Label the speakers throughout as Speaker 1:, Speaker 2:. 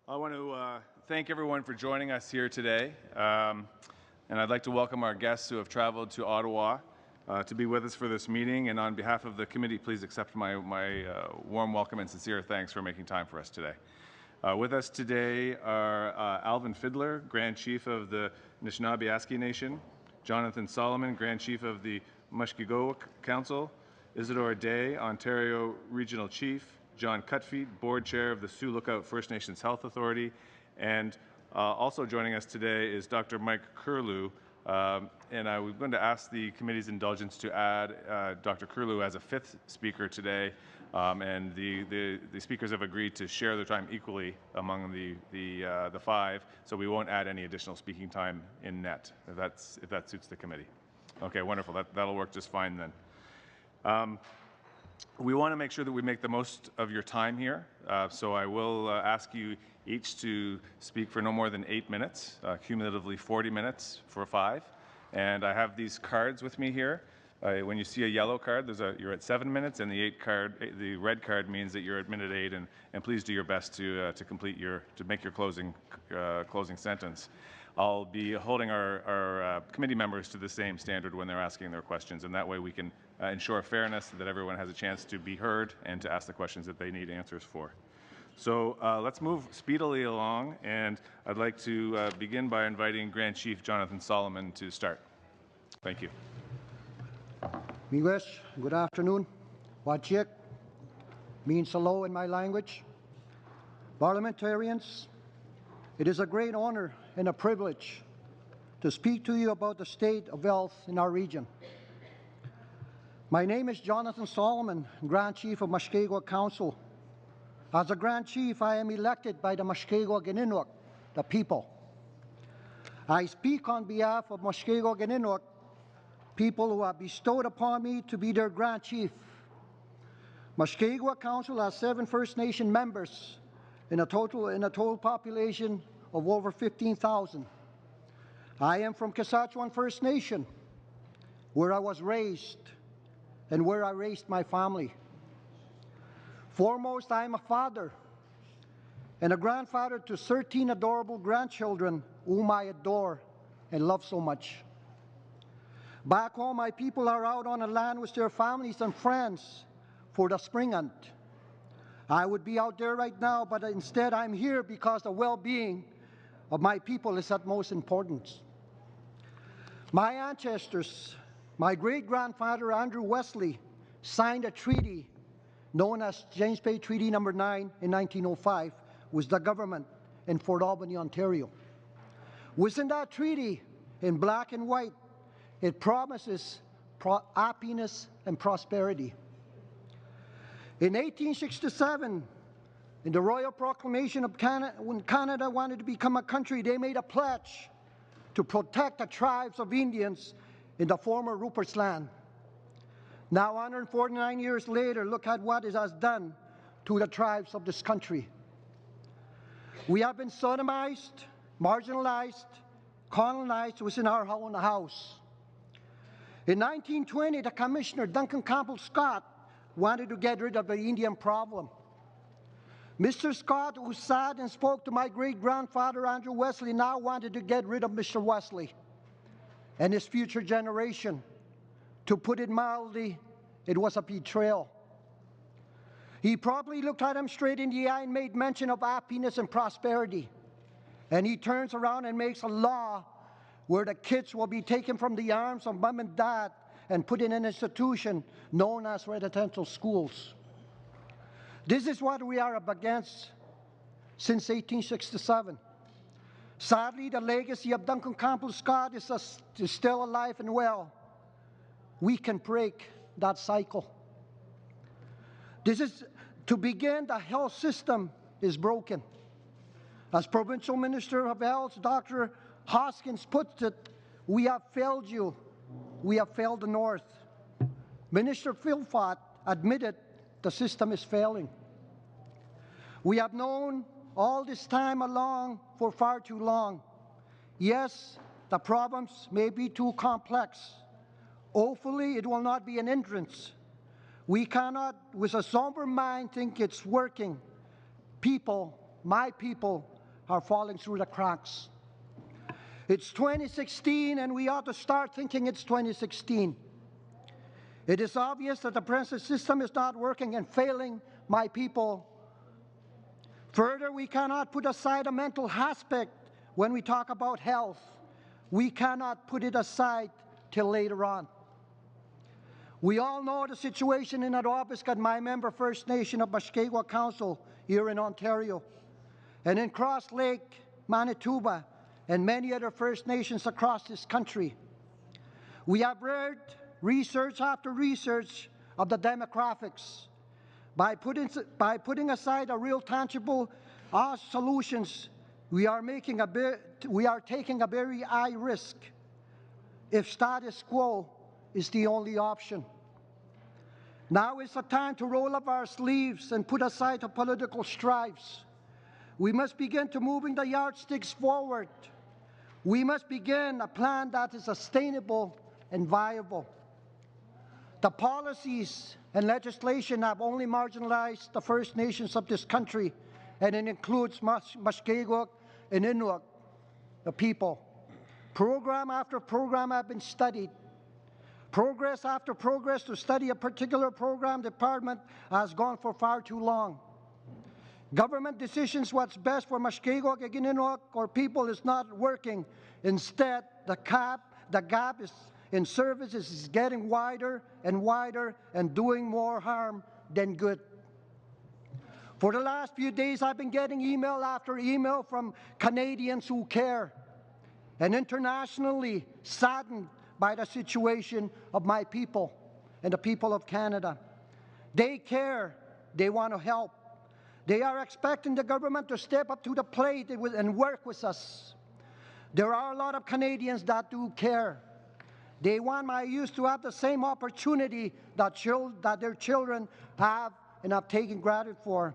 Speaker 1: I want to thank everyone for joining us here today, and I'd like to welcome our guests who have traveled to Ottawa to be with us for this meeting. And on behalf of the committee, please accept my warm welcome and sincere thanks for making time for us today. With us today are Alvin Fiddler, Grand Chief of the Anishinaabe Nation, Jonathan Solomon, Grand Chief of the Mushkegowuk Council, Isidore Day, Ontario Regional Chief, John Cutfeet, Board Chair of the Sioux Lookout First Nations Health Authority, and also joining us today is Dr. Mike Curlew, and we're going to ask the committee's indulgence to add Dr. Curlew as a fifth speaker today, and the speakers have agreed to share their time equally among the five, so we won't add any additional speaking time in net, if that suits the committee. Okay, wonderful. That'll work just fine then. We want to make sure that we make the most of your time here, so I will ask you each to speak for no more than 8 minutes, cumulatively 40 minutes for five. And I have these cards with me here. When you see a yellow card, you're at 7 minutes, and the red card means that you're at minute 8. And please do your best to make your closing sentence. I'll be holding our committee members to the same standard when they're asking their questions, and that way we can ensure fairness, that everyone has a chance to be heard and to ask the questions that they need answers for. So let's move speedily along, and I'd like to begin by inviting Grand Chief Jonathan Solomon to start. Thank you.
Speaker 2: Miigwech, good afternoon. Wachik means hello in my language. Parliamentarians, it is a great honor and a privilege to speak to you about the state of health in our region. My name is Jonathan Solomon, Grand Chief of Mushkegowuk Council. As a Grand Chief, I am elected by the Mushkegowuk and Inuk, the people. I speak on behalf of Mushkegowuk and Inuk, people who have bestowed upon me to be their Grand Chief. Mushkegowuk Council has 7 First Nation members in a total population of over 15,000. I am from Saskatchewan First Nation, where I was raised and where I raised my family. Foremost, I am a father and a grandfather to 13 adorable grandchildren whom I adore and love so much. Back home, my people are out on the land with their families and friends for the spring hunt. I would be out there right now, but instead I'm here because the well-being of my people is at most importance. My ancestors, my great-grandfather Andrew Wesley, signed a treaty known as James Bay Treaty No. 9 in 1905 with the government in Fort Albany, Ontario. Within that treaty, in black and white, it promises happiness and prosperity. In 1867, in the Royal Proclamation of Canada, when Canada wanted to become a country, they made a pledge to protect the tribes of Indians in the former Rupert's Land. Now, 149 years later, look at what it has done to the tribes of this country. We have been sodomized, marginalized, colonized within our own house. In 1920, the Commissioner, Duncan Campbell Scott, wanted to get rid of the Indian problem. Mr. Scott, who sat and spoke to my great-grandfather Andrew Wesley, now wanted to get rid of Mr. Wesley and his future generation. To put it mildly, it was a betrayal. He probably looked at him straight in the eye and made mention of happiness and prosperity. And he turns around and makes a law where the kids will be taken from the arms of mom and dad and put in an institution known as residential schools. This is what we are up against since 1867. Sadly, the legacy of Duncan Campbell Scott is still alive and well. We can break that cycle. This is, to begin, the health system is broken. As Provincial Minister of Health, Dr. Hoskins puts it, we have failed you. We have failed the North. Minister Philpott admitted the system is failing. We have known all this time along for far too long. Yes, the problems may be too complex. Hopefully, it will not be an hindrance. We cannot, with a somber mind, think it's working. People, my people, are falling through the cracks. It's 2016, and we ought to start thinking it's 2016. It is obvious that the present system is not working and failing my people. Further, we cannot put aside a mental aspect when we talk about health. We cannot put it aside till later on. We all know the situation in Etobicoke, my member First Nation of Mushkegowuk Council here in Ontario, and in Cross Lake, Manitoba, and many other First Nations across this country. We have read research after research of the demographics. By putting aside a real tangible solutions, we are taking a very high risk if status quo is the only option. Now is the time to roll up our sleeves and put aside the political strifes. We must begin to moving the yardsticks forward. We must begin a plan that is sustainable and viable. The policies and legislation have only marginalized the First Nations of this country, and it includes Mushkegowuk and Inuk, the people. Program after program have been studied. Progress after progress to study a particular program department has gone for far too long. Government decisions what's best for Mushkegowuk and Inuk or people is not working. Instead, the gap is in services is getting wider and doing more harm than good. For the last few days, I've been getting email after email from Canadians who care and internationally saddened by the situation of my people and the people of Canada. They care. They want to help. They are expecting the government to step up to the plate and work with us. There are a lot of Canadians that do care. They want my youth to have the same opportunity that their children have and have taken granted for.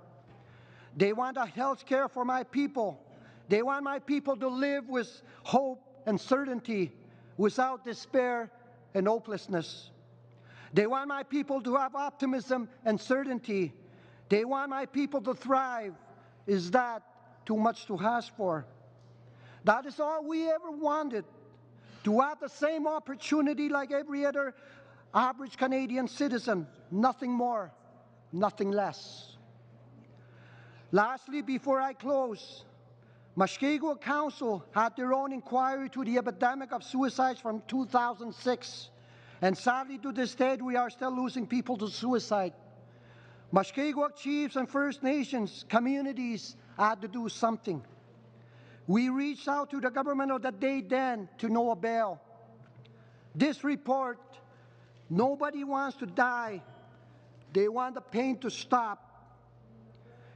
Speaker 2: They want a health care for my people. They want my people to live with hope and certainty without despair and hopelessness. They want my people to have optimism and certainty. They want my people to thrive. Is that too much to ask for? That is all we ever wanted, to have the same opportunity like every other average Canadian citizen, nothing more, nothing less. Lastly, before I close, Mushkegowuk Council had their own inquiry to the epidemic of suicides from 2006, and sadly to this day we are still losing people to suicide. Mushkegowuk chiefs and First Nations communities had to do something. We reached out to the government of the day then to no avail. This report, nobody wants to die. They want the pain to stop.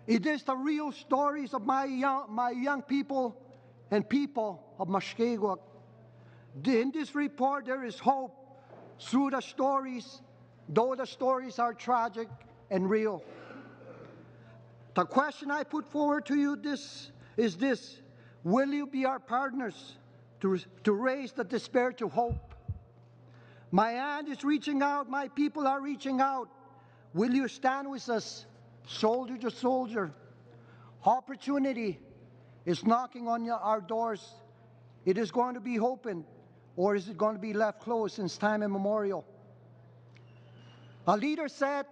Speaker 2: It is the real stories of my young people and people of Mushkegowuk. In this report, there is hope through the stories, though the stories are tragic and real. The question I put forward to you is this: will you be our partners to raise the despair to hope? My hand is reaching out, my people are reaching out. Will you stand with us, soldier to soldier? Opportunity is knocking on our doors. It is going to be opened, or is it going to be left closed since time immemorial? A leader said,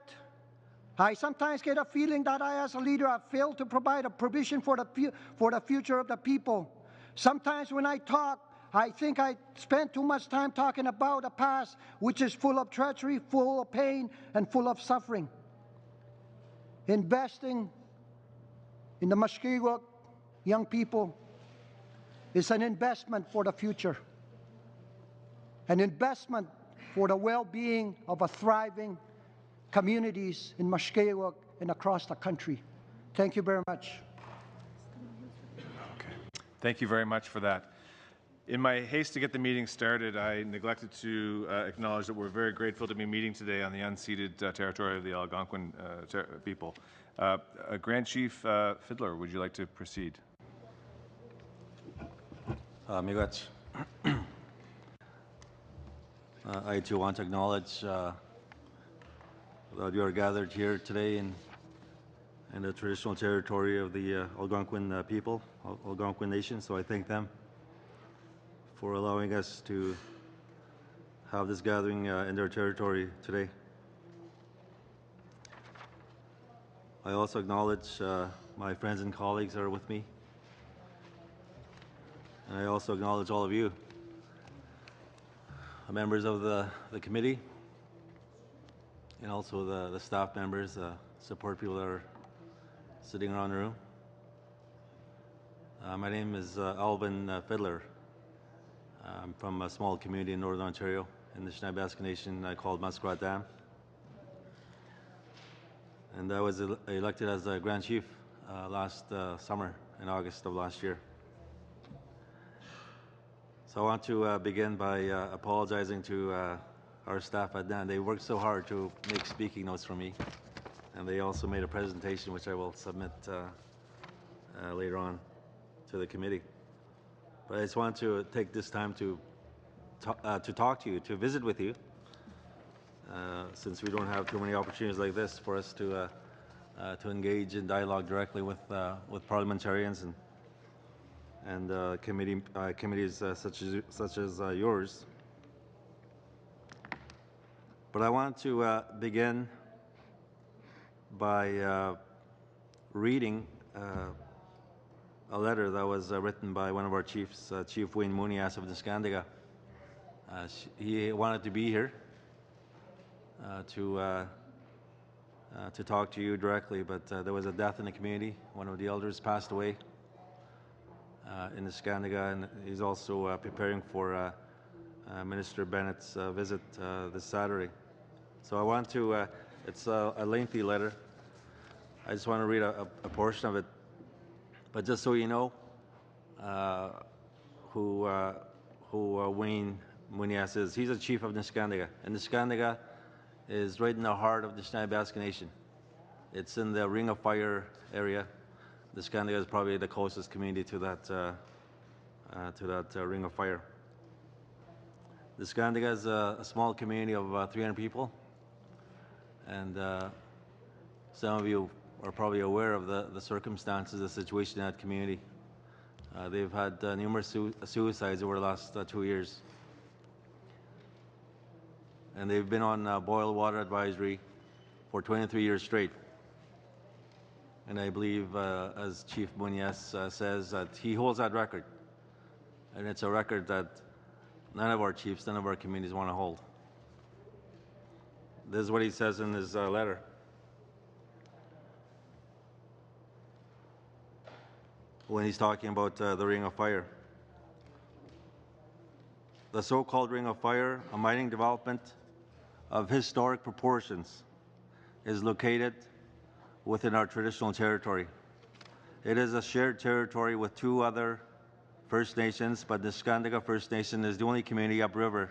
Speaker 2: I sometimes get a feeling that I, as a leader, have failed to provide a provision for the future of the people. Sometimes when I talk, I think I spend too much time talking about a past which is full of treachery, full of pain, and full of suffering. Investing in the Mushkegowuk young people is an investment for the future, an investment for the well-being of a thriving communities in Mushkegowuk and across the country. Thank you very much.
Speaker 1: Okay. Thank you very much for that. In my haste to get the meeting started, I neglected to acknowledge that we're very grateful to be meeting today on the unceded territory of the Algonquin people. Grand Chief Fiddler, would you like to proceed?
Speaker 3: Miigwech. I too want to acknowledge that we are gathered here today and the traditional territory of the Algonquin people, Algonquin Nation. So I thank them for allowing us to have this gathering in their territory today. I also acknowledge my friends and colleagues that are with me. And I also acknowledge all of you, members of the committee, and also the staff members, support people that are sitting around the room. My name is Alvin Fiddler. I'm from a small community in Northern Ontario in the Athabasca Nation called Muskrat Dam. And I was elected as a Grand Chief last summer, in August of last year. So I want to begin by apologizing to our staff at DAN. They worked so hard to make speaking notes for me, and they also made a presentation which I will submit later on to the committee. But I just want to take this time to talk to you, to visit with you, since we don't have too many opportunities like this for us to engage in dialogue directly with parliamentarians and committees such as yours. But I want to begin by reading a letter that was written by one of our chiefs, Chief Wayne Munias of Niskandiga. He wanted to be here to talk to you directly, but there was a death in the community. One of the elders passed away in Niskandiga, and he's also preparing for Minister Bennett's visit this Saturday. So I want to, it's a lengthy letter. I just want to read a portion of it. But just so you know who Wayne Munias is, he's a chief of Niskandiga. And Niskandiga is right in the heart of the Athabasca Nation. It's in the Ring of Fire area. Niskandiga is probably the closest community to that Ring of Fire. Niskandiga is a small community of 300 people, and some of you are probably aware of the circumstances, the situation in that community. They've had numerous suicides over the last 2 years, and they've been on boil water advisory for 23 years straight. And I believe, as Chief Munias says, that he holds that record. And it's a record that none of our chiefs, none of our communities want to hold. This is what he says in his letter. When he's talking about the Ring of Fire. The so-called Ring of Fire, a mining development of historic proportions, is located within our traditional territory. It is a shared territory with 2 other First Nations, but the Niskandiga First Nation is the only community upriver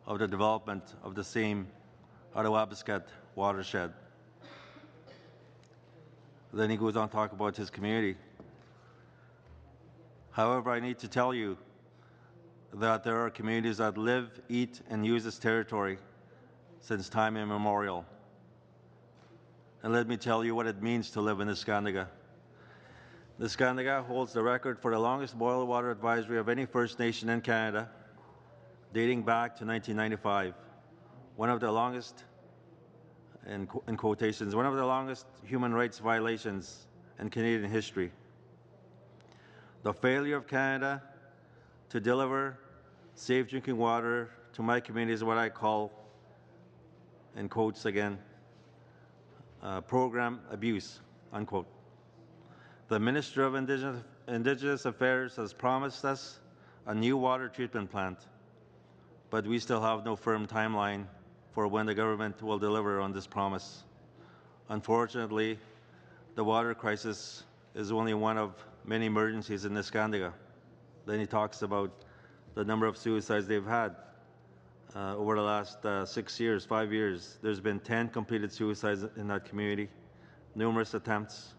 Speaker 3: of the development of the same Athabasca watershed. Then he goes on to talk about his community. However, I need to tell you that there are communities that live, eat, and use this territory since time immemorial. And let me tell you what it means to live in Niskandiga. Niskandiga holds the record for the longest boil water advisory of any First Nation in Canada, dating back to 1995. One of the longest, in quotations, one of the longest human rights violations in Canadian history. The failure of Canada to deliver safe drinking water to my community is what I call, in quotes again, program abuse, unquote. The Minister of Indigenous Affairs has promised us a new water treatment plant, but we still have no firm timeline for when the government will deliver on this promise. Unfortunately, the water crisis is only one of many emergencies in Niskandiga. Then he talks about the number of suicides they've had over the last 6 years, 5 years. There's been 10 completed suicides in that community, numerous attempts,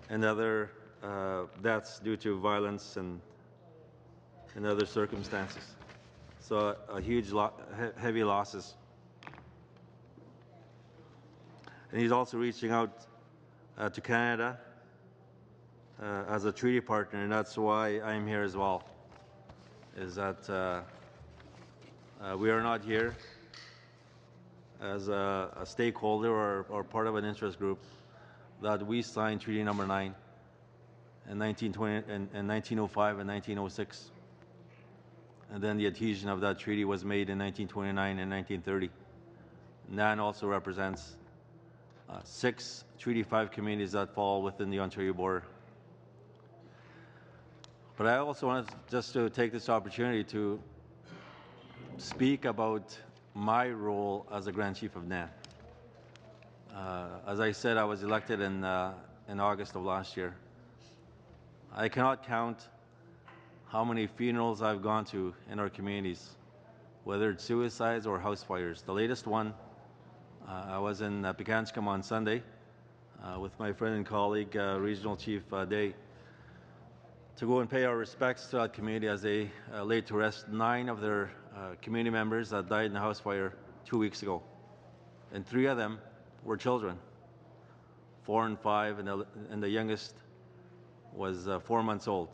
Speaker 3: and other deaths due to violence and other circumstances. So a huge heavy losses. And he's also reaching out to Canada as a treaty partner, and that's why I'm here as well, is that we are not here as a stakeholder or part of an interest group, that we signed Treaty Number 9 in 1905 and 1906. And then the adhesion of that treaty was made in 1929 and 1930. NAN also represents 6 Treaty 5 communities that fall within the Ontario border. But I also wanted just to take this opportunity to speak about my role as the Grand Chief of NAN. As I said, I was elected in August of last year. I cannot count how many funerals I've gone to in our communities, whether it's suicides or house fires. The latest one, I was in Picanscombe on Sunday with my friend and colleague, Regional Chief Day, to go and pay our respects to that community as they laid to rest 9 of their community members that died in a house fire 2 weeks ago. And 3 of them were children, 4 and 5, and the youngest was 4 months old.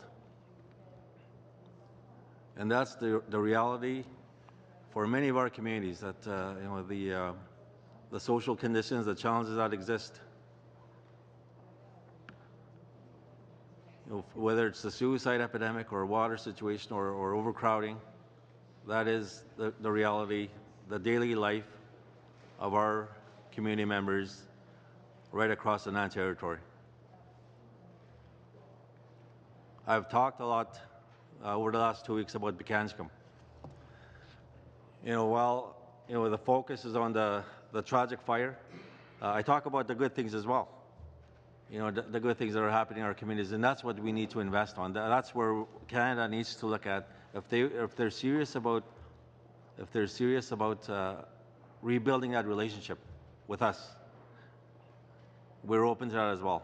Speaker 3: And that's the reality for many of our communities, that the social conditions, the challenges that exist. Whether it's the suicide epidemic or water situation or overcrowding, that is the reality, the daily life of our community members right across the NAN territory. I've talked a lot over the last 2 weeks about Picanscombe. While the focus is on the tragic fire, I talk about the good things as well. The good things that are happening in our communities, and that's what we need to invest on. That's where Canada needs to look at. If they're serious about rebuilding that relationship with us, we're open to that as well.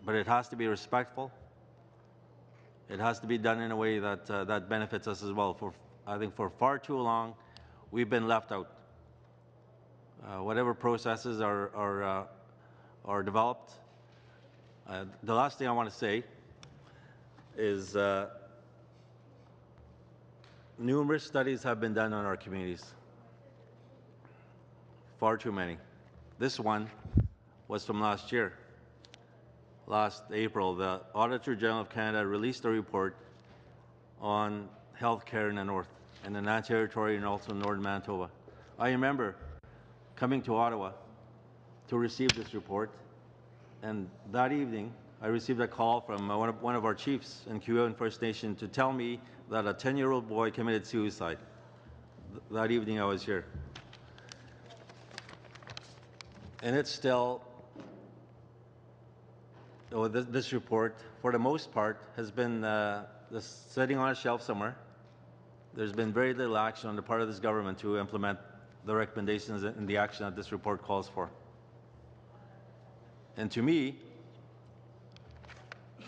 Speaker 3: But it has to be respectful. It has to be done in a way that that benefits us as well. I think for far too long, we've been left out. Whatever processes are developed. The last thing I want to say is numerous studies have been done on our communities. Far too many. This one was from last year. Last April, the Auditor General of Canada released a report on healthcare in the north, in the NAN territory and also northern Manitoba. I remember coming to Ottawa to receive this report, and that evening I received a call from one of our chiefs in Kuyoan First Nation to tell me that a 10-year-old boy committed suicide. That evening I was here. And it's still, this report, for the most part, has been sitting on a shelf somewhere. There's been very little action on the part of this government to implement the recommendations and the action that this report calls for. And to me,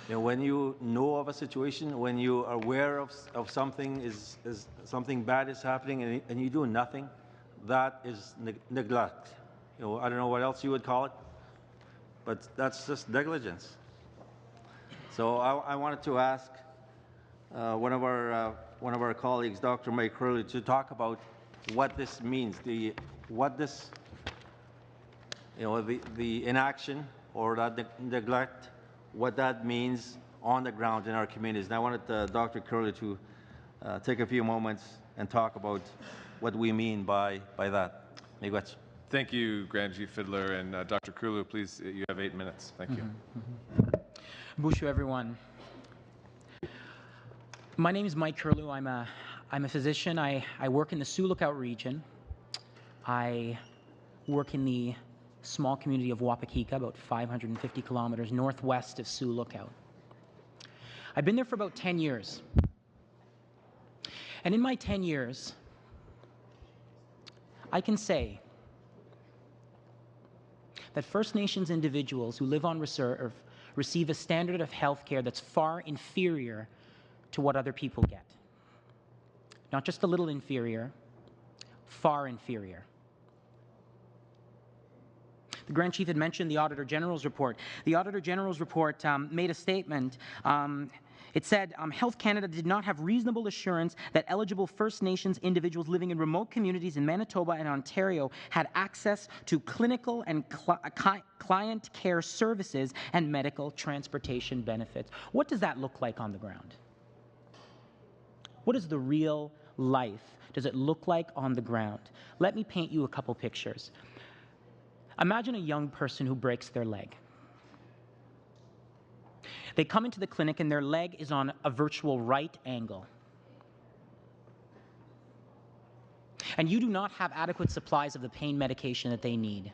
Speaker 3: when you know of a situation, when you are aware of something, is something bad is happening and you do nothing, that is neglect. I don't know what else you would call it, but that's just negligence. So I wanted to ask one of our colleagues, Dr. Mike Curley, to talk about what this means, the inaction or that neglect, what that means on the ground in our communities. And I wanted Dr. Curley to take a few moments and talk about what we mean by that. Miigwech.
Speaker 1: Thank you, Grand Chief Fiddler, and Dr. Kurlu, please, you have 8 minutes. Thank you.
Speaker 4: Bushu, everyone. My name is Mike Curlew. I'm a physician. I work in the Sioux Lookout region. I work in the small community of Wapakika, about 550 kilometers northwest of Sioux Lookout. I've been there for about 10 years. And in my 10 years, I can say that First Nations individuals who live on reserve receive a standard of health care that's far inferior to what other people get. Not just a little inferior, far inferior. The Grand Chief had mentioned the Auditor General's report. The Auditor General's report made a statement. It said, Health Canada did not have reasonable assurance that eligible First Nations individuals living in remote communities in Manitoba and Ontario had access to clinical and client care services and medical transportation benefits. What does that look like on the ground? What is the real life? Does it look like on the ground? Let me paint you a couple pictures. Imagine a young person who breaks their leg. They come into the clinic and their leg is on a virtual right angle. And you do not have adequate supplies of the pain medication that they need.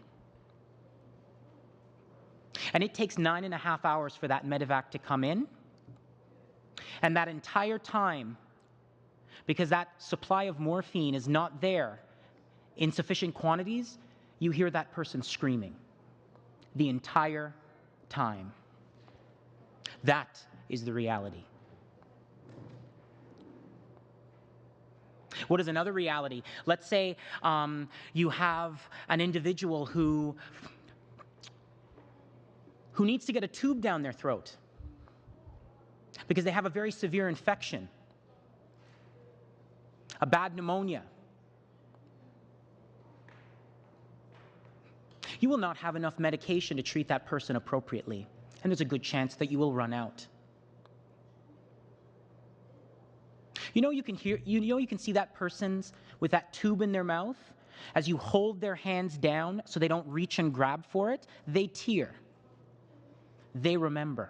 Speaker 4: And it takes 9.5 hours for that medevac to come in. And that entire time, because that supply of morphine is not there in sufficient quantities, you hear that person screaming the entire time. That is the reality. What is another reality? Let's say you have an individual who needs to get a tube down their throat because they have a very severe infection, a bad pneumonia. You will not have enough medication to treat that person appropriately, and there's a good chance that you will run out. You can see that person's with that tube in their mouth as you hold their hands down so they don't reach and grab for it. They tear. They remember.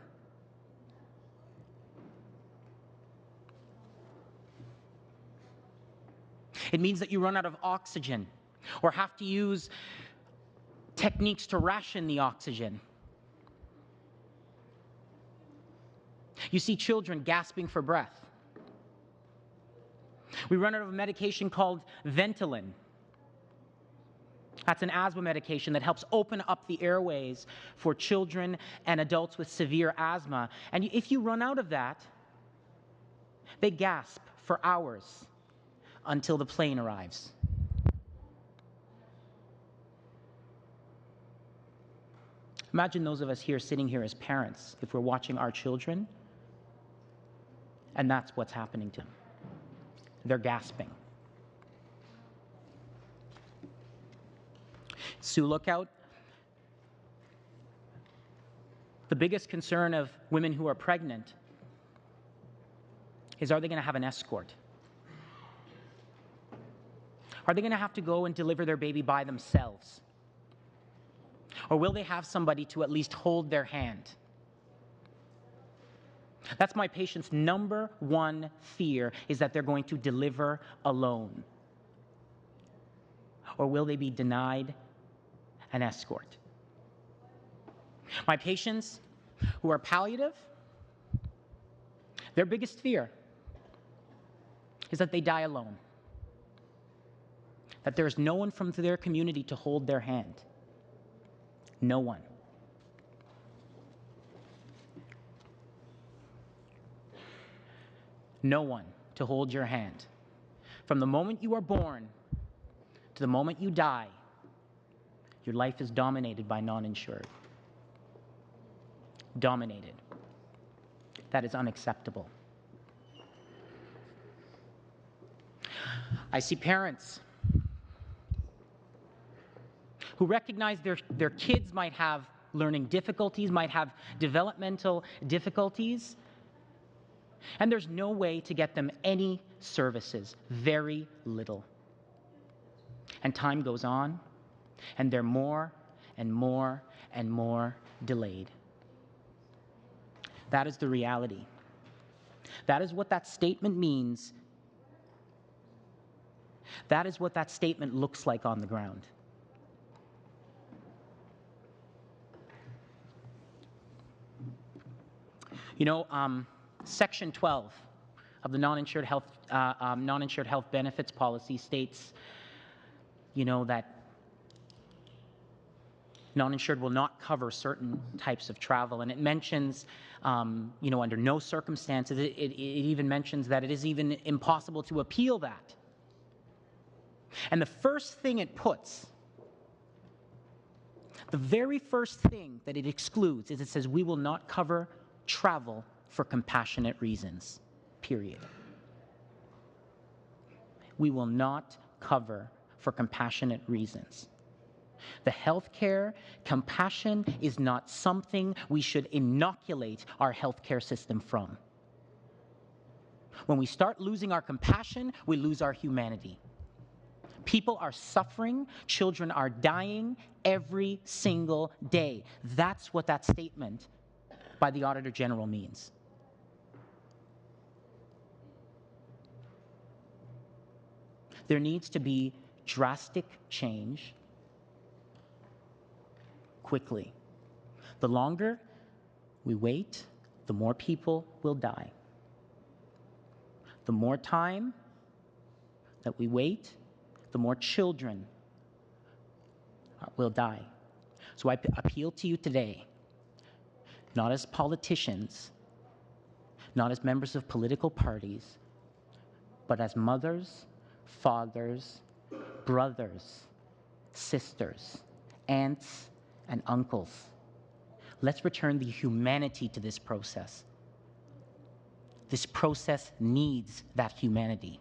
Speaker 4: It means that you run out of oxygen or have to use techniques to ration the oxygen. You see children gasping for breath. We run out of a medication called Ventolin. That's an asthma medication that helps open up the airways for children and adults with severe asthma. And if you run out of that, they gasp for hours until the plane arrives. Imagine those of us here sitting here as parents, if we're watching our children, and that's what's happening to them. They're gasping. Sioux Lookout, the biggest concern of women who are pregnant is, are they going to have an escort? Are they going to have to go and deliver their baby by themselves? Or will they have somebody to at least hold their hand? That's my patient's number one fear, is that they're going to deliver alone. Or will they be denied an escort? My patients who are palliative, their biggest fear is that they die alone. That there's no one from their community to hold their hand. No one. No one to hold your hand. From the moment you are born to the moment you die, your life is dominated by non-insured. Dominated. That is unacceptable. I see parents who recognize their kids might have learning difficulties, might have developmental difficulties, and there's no way to get them any services, very little. And time goes on, and they're more and more and more delayed. That is the reality. That is what that statement means. That is what that statement looks like on the ground. Section 12 of the non-insured health benefits policy states, that non-insured will not cover certain types of travel, and it mentions, under no circumstances. It even mentions that it is even impossible to appeal that. And the first thing it puts, The very first thing that it excludes is it says we will not cover travel for compassionate reasons, period. We will not cover for compassionate reasons. The healthcare compassion is not something we should inoculate our healthcare system from. When we start losing our compassion, we lose our humanity. People are suffering, children are dying every single day. That's what that statement by the Auditor General means. There needs to be drastic change quickly. The longer we wait, the more people will die. The more time that we wait, the more children will die. So I appeal to you today, not as politicians, not as members of political parties, but as mothers, fathers, brothers, sisters, aunts, and uncles. Let's return the humanity to this process. This process needs that humanity.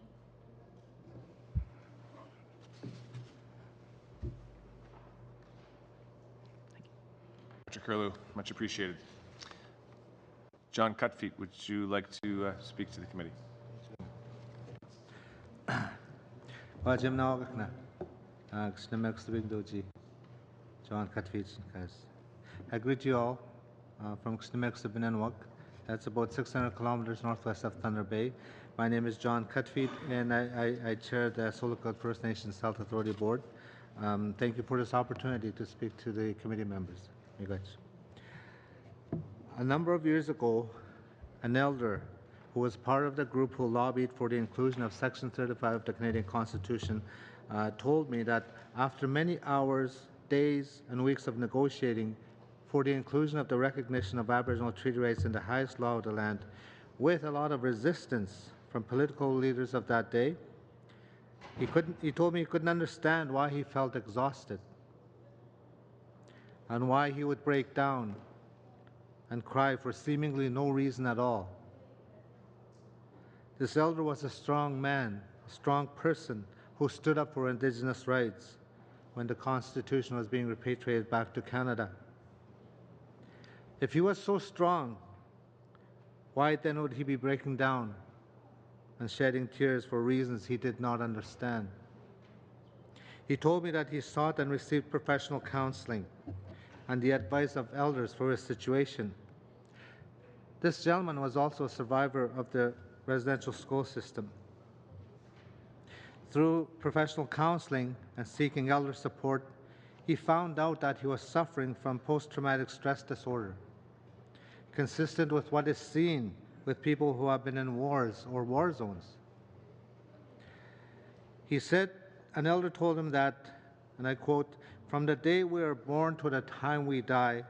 Speaker 1: Dr. Curlew, much appreciated. John Cutfeet, would you like to speak to the committee?
Speaker 5: John Cutfeet, I greet you all from Kshnemek to Binanwak. That's about 600 kilometers northwest of Thunder Bay. My name is John Cutfeet, and I chair the Sulakout First Nations Health Authority Board. Thank you for this opportunity to speak to the committee members. A number of years ago, an elder who was part of the group who lobbied for the inclusion of Section 35 of the Canadian Constitution told me that after many hours, days, and weeks of negotiating for the inclusion of the recognition of Aboriginal treaty rights in the highest law of the land, with a lot of resistance from political leaders of that day, he told me he couldn't understand why he felt exhausted and why he would break down and cry for seemingly no reason at all. This elder was a strong man, a strong person who stood up for Indigenous rights when the Constitution was being repatriated back to Canada. If he was so strong, why then would he be breaking down and shedding tears for reasons he did not understand? He told me that he sought and received professional counseling and the advice of elders for his situation. This gentleman was also a survivor of the residential school system. Through professional counseling and seeking elder support, he found out that he was suffering from post-traumatic stress disorder, consistent with what is seen with people who have been in wars or war zones. He said, an elder told him that, and I quote, "From the day we are born to the time we die,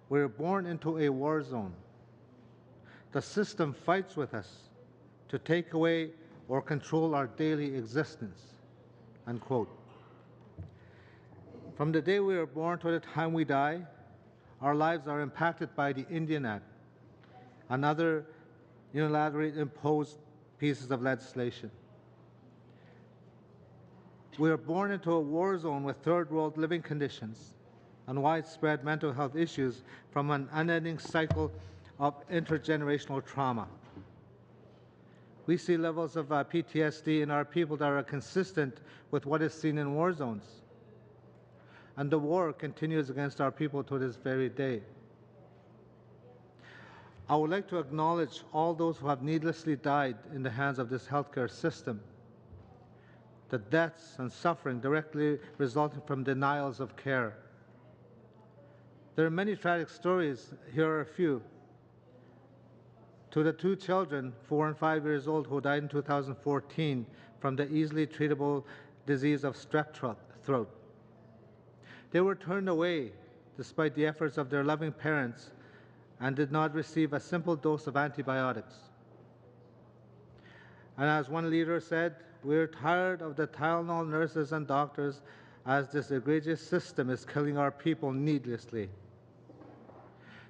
Speaker 5: we are born into a war zone. The system fights with us to take away or control our daily existence," unquote. From the day we are born to the time we die, our lives are impacted by the Indian Act and other unilaterally imposed pieces of legislation. We are born into a war zone with third world living conditions and widespread mental health issues from an unending cycle of intergenerational trauma. We see levels of PTSD in our people that are consistent with what is seen in war zones. And the war continues against our people to this very day. I would like to acknowledge all those who have needlessly died in the hands of this healthcare system. The deaths and suffering directly resulting from denials of care. There are many tragic stories. Here are a few. To the two children, 4 and 5 years old, who died in 2014 from the easily treatable disease of strep throat. They were turned away despite the efforts of their loving parents and did not receive a simple dose of antibiotics. And as one leader said, "We're tired of the Tylenol nurses and doctors as this egregious system is killing our people needlessly.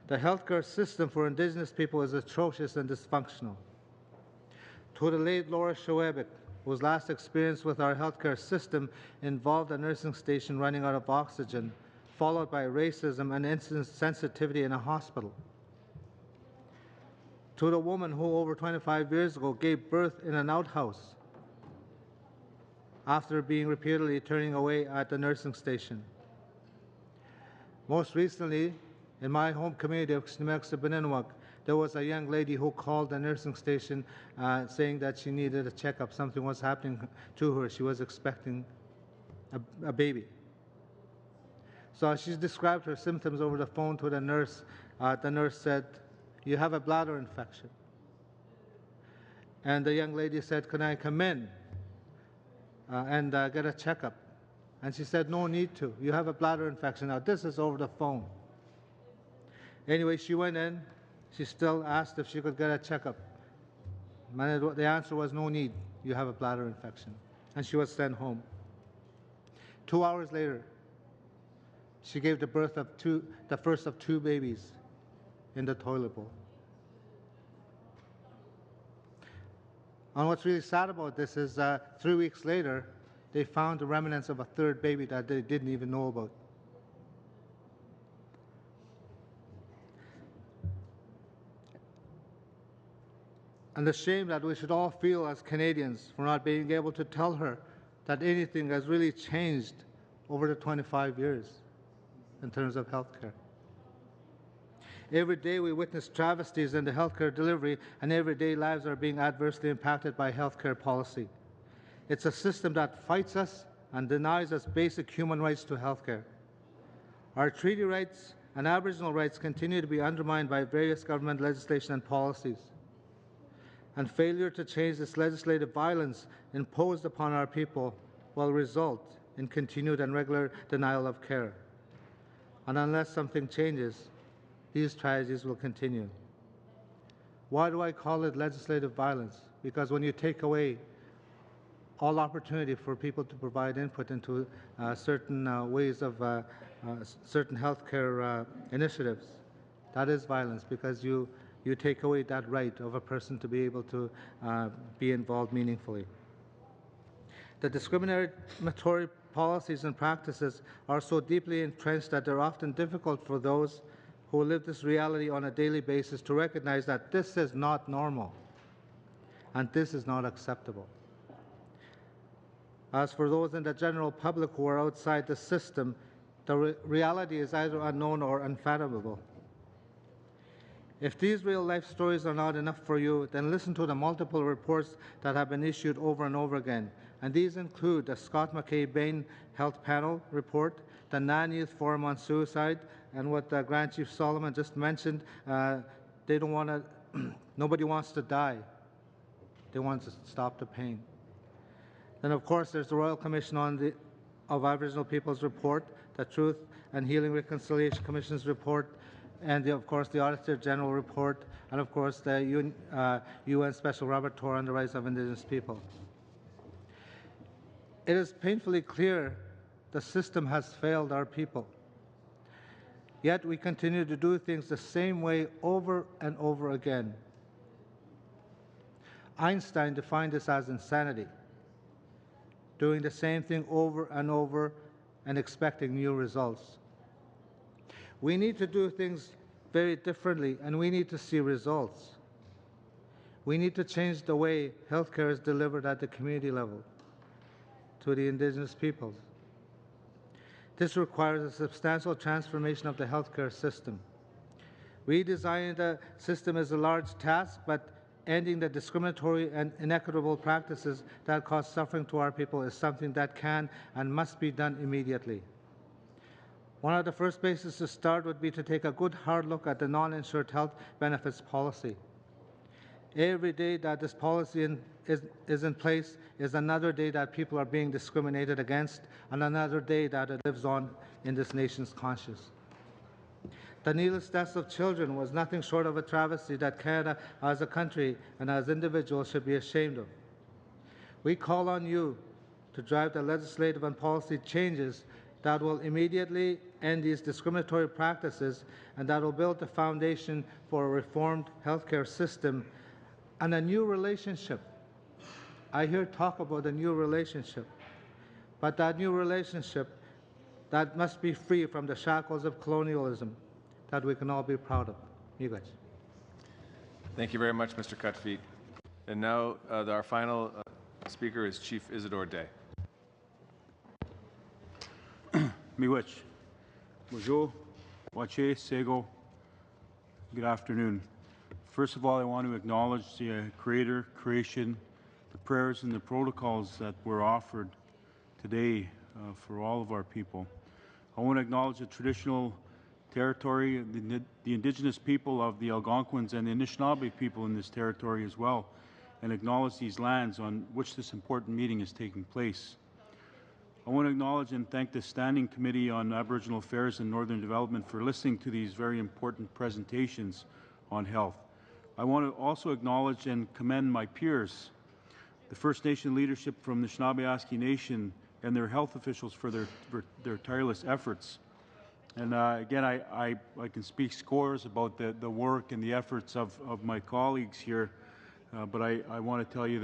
Speaker 5: The healthcare system for Indigenous people is atrocious and dysfunctional. To the late Laura Shoebik, whose last experience with our healthcare system involved a nursing station running out of oxygen, followed by racism and insensitivity in a hospital. To the woman who over 25 years ago gave birth in an outhouse after being repeatedly turning away at the nursing station. Most recently, in my home community of Xnimexta-Beninamuck, there was a young lady who called the nursing station saying that she needed a checkup. Something was happening to her. She was expecting a baby. So she described her symptoms over the phone to the nurse. The nurse said, "You have a bladder infection." And the young lady said, "Can I come in and get a checkup?" And she said, "No need to. You have a bladder infection." Now, this is over the phone. Anyway, she went in. She still asked if she could get a checkup. And the answer was, "No need. You have a bladder infection." And she was sent home. 2 hours later, she gave the birth of the first of two babies in the toilet bowl. And what's really sad about this is 3 weeks later, they found the remnants of a third baby that they didn't even know about. And the shame that we should all feel as Canadians for not being able to tell her that anything has really changed over the 25 years in terms of healthcare. Every day we witness travesties in the healthcare delivery, and every day lives are being adversely impacted by healthcare policy. It's a system that fights us and denies us basic human rights to healthcare. Our treaty rights and Aboriginal rights continue to be undermined by various government legislation and policies. And failure to change this legislative violence imposed upon our people will result in continued and regular denial of care. And unless something changes, these tragedies will continue. Why do I call it legislative violence? Because when you take away all opportunity for people to provide input into certain ways of certain healthcare initiatives, that is violence, because you take away that right of a person to be able to be involved meaningfully. The discriminatory policies and practices are so deeply entrenched that they're often difficult for those who live this reality on a daily basis to recognize that this is not normal and this is not acceptable. As for those in the general public who are outside the system, the reality is either unknown or unfathomable. If these real-life stories are not enough for you, then listen to the multiple reports that have been issued over and over again. And these include the Scott McKay-Bain Health Panel report, the Non-Youth Forum on Suicide, and what Grand Chief Solomon just mentioned, they don't want to, nobody wants to die. They want to stop the pain. Then, of course, there's the Royal Commission of Aboriginal Peoples report, the Truth and Healing Reconciliation Commission's report, and of course the Auditor General report, and of course the UN Special Rapporteur on the Rights of Indigenous People. It is painfully clear the system has failed our people. Yet we continue to do things the same way over and over again. Einstein defined this as insanity, doing the same thing over and over and expecting new results. We need to do things very differently, and we need to see results. We need to change the way healthcare is delivered at the community level to the Indigenous peoples. This requires a substantial transformation of the healthcare system. Redesigning the system is a large task, but ending the discriminatory and inequitable practices that cause suffering to our people is something that can and must be done immediately. One of the first places to start would be to take a good hard look at the non-insured health benefits policy. Every day that this policy is in place is another day that people are being discriminated against, and another day that it lives on in this nation's conscience. The needless deaths of children was nothing short of a travesty that Canada as a country and as individuals should be ashamed of. We call on you to drive the legislative and policy changes that will immediately end these discriminatory practices and that will build the foundation for a reformed healthcare system and a new relationship. I hear talk about a new relationship, but that new relationship that must be free from the shackles of colonialism that we can all be proud of. You guys.
Speaker 1: Thank you very much, Mr. Cutfeet. And now our final speaker is Chief Isidore Day.
Speaker 6: Miigwech. Bonjour. Wache. Sego. Good afternoon. First of all, I want to acknowledge the creation, the prayers and the protocols that were offered today for all of our people. I want to acknowledge the traditional territory, the indigenous people of the Algonquins and the Anishinaabe people in this territory as well, and acknowledge these lands on which this important meeting is taking place. I want to acknowledge and thank the Standing Committee on Aboriginal Affairs and Northern Development for listening to these very important presentations on health. I want to also acknowledge and commend my peers, the First Nation leadership from the Anishinaabe Nation and their health officials for their tireless efforts. And again, I can speak scores about the work and the efforts of my colleagues here, but I want to tell you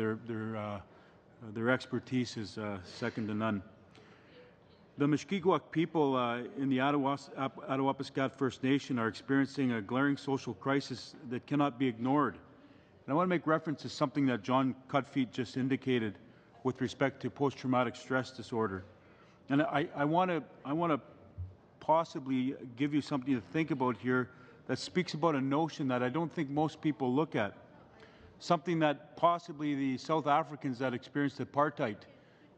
Speaker 6: their expertise is second to none. The Mishkigwak people in the Attawapiskat First Nation are experiencing a glaring social crisis that cannot be ignored. And I want to make reference to something that John Cutfeet just indicated with respect to post-traumatic stress disorder. And I want to possibly give you something to think about here that speaks about a notion that I don't think most people look at. Something that possibly the South Africans that experienced apartheid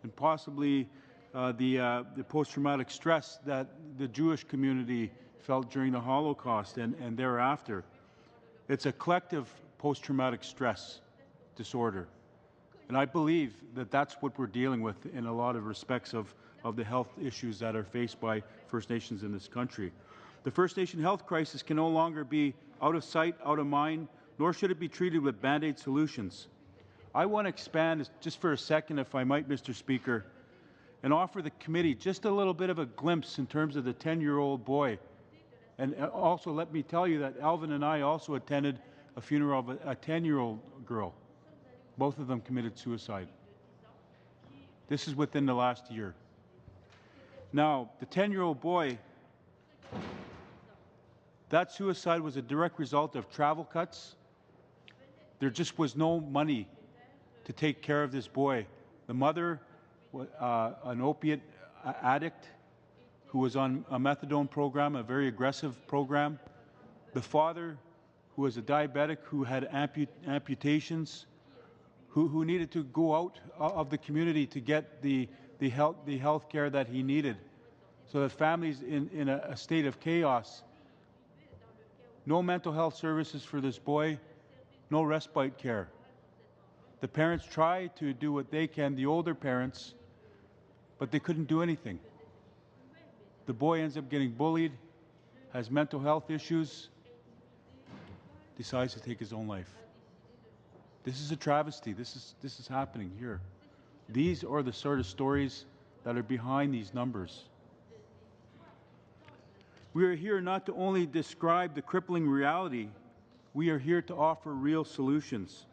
Speaker 6: and possibly the post-traumatic stress that the Jewish community felt during the Holocaust and thereafter. It's a collective post-traumatic stress disorder. And I believe that that's what we're dealing with in a lot of respects of the health issues that are faced by First Nations in this country. The First Nation health crisis can no longer be out of sight, out of mind, nor should it be treated with Band-Aid solutions. I want to expand just for a second, if I might, Mr. Speaker, and offer the committee just a little bit of a glimpse in terms of the 10-year-old boy. And also let me tell you that Alvin and I also attended a funeral of a 10-year-old girl. Both of them committed suicide. This is within the last year. Now, the 10-year-old boy, that suicide was a direct result of travel cuts. There just was no money to take care of this boy. The mother, an opiate addict who was on a methadone program, a very aggressive program. The father, who was a diabetic who had amputations, who needed to go out of the community to get the health care that he needed. So that families in a state of chaos. No mental health services for this boy, no respite care. The parents try to do what they can, the older parents, but they couldn't do anything. The boy ends up getting bullied, has mental health issues, decides to take his own life. This is a travesty. This is happening here. These are the sort of stories that are behind these numbers. We are here not to only describe the crippling reality, we are here to offer real solutions.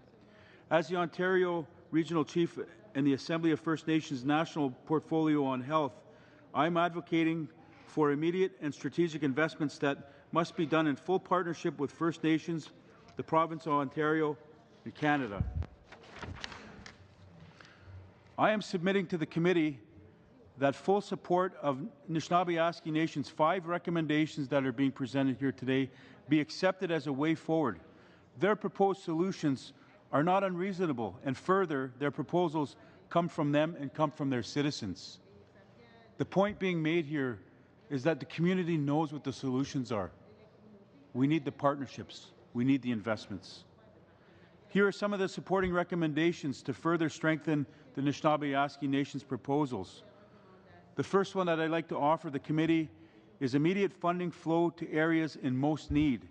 Speaker 6: As the Ontario Regional Chief and the Assembly of First Nations National Portfolio on Health, I'm advocating for immediate and strategic investments that must be done in full partnership with First Nations, the Province of Ontario, and Canada. I am submitting to the committee that full support of Anishinaabe Nation's 5 recommendations that are being presented here today be accepted as a way forward. Their proposed solutions are not unreasonable, and further, their proposals come from them and come from their citizens. The point being made here is that the community knows what the solutions are. We need the partnerships. We need the investments. Here are some of the supporting recommendations to further strengthen the Anishinaabe Nation's proposals. The first one that I'd like to offer the committee is immediate funding flow to areas in most need.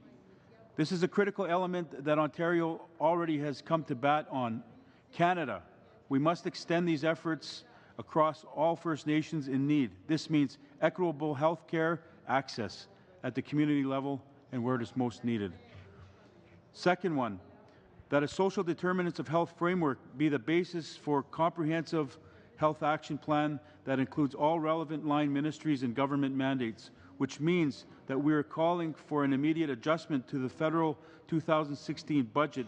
Speaker 6: This is a critical element that Ontario already has come to bat on. Canada, we must extend these efforts across all First Nations in need. This means equitable health care access at the community level and where it is most needed. Second one, that a social determinants of health framework be the basis for comprehensive health action plan that includes all relevant line ministries and government mandates, which means that we are calling for an immediate adjustment to the federal 2016 budget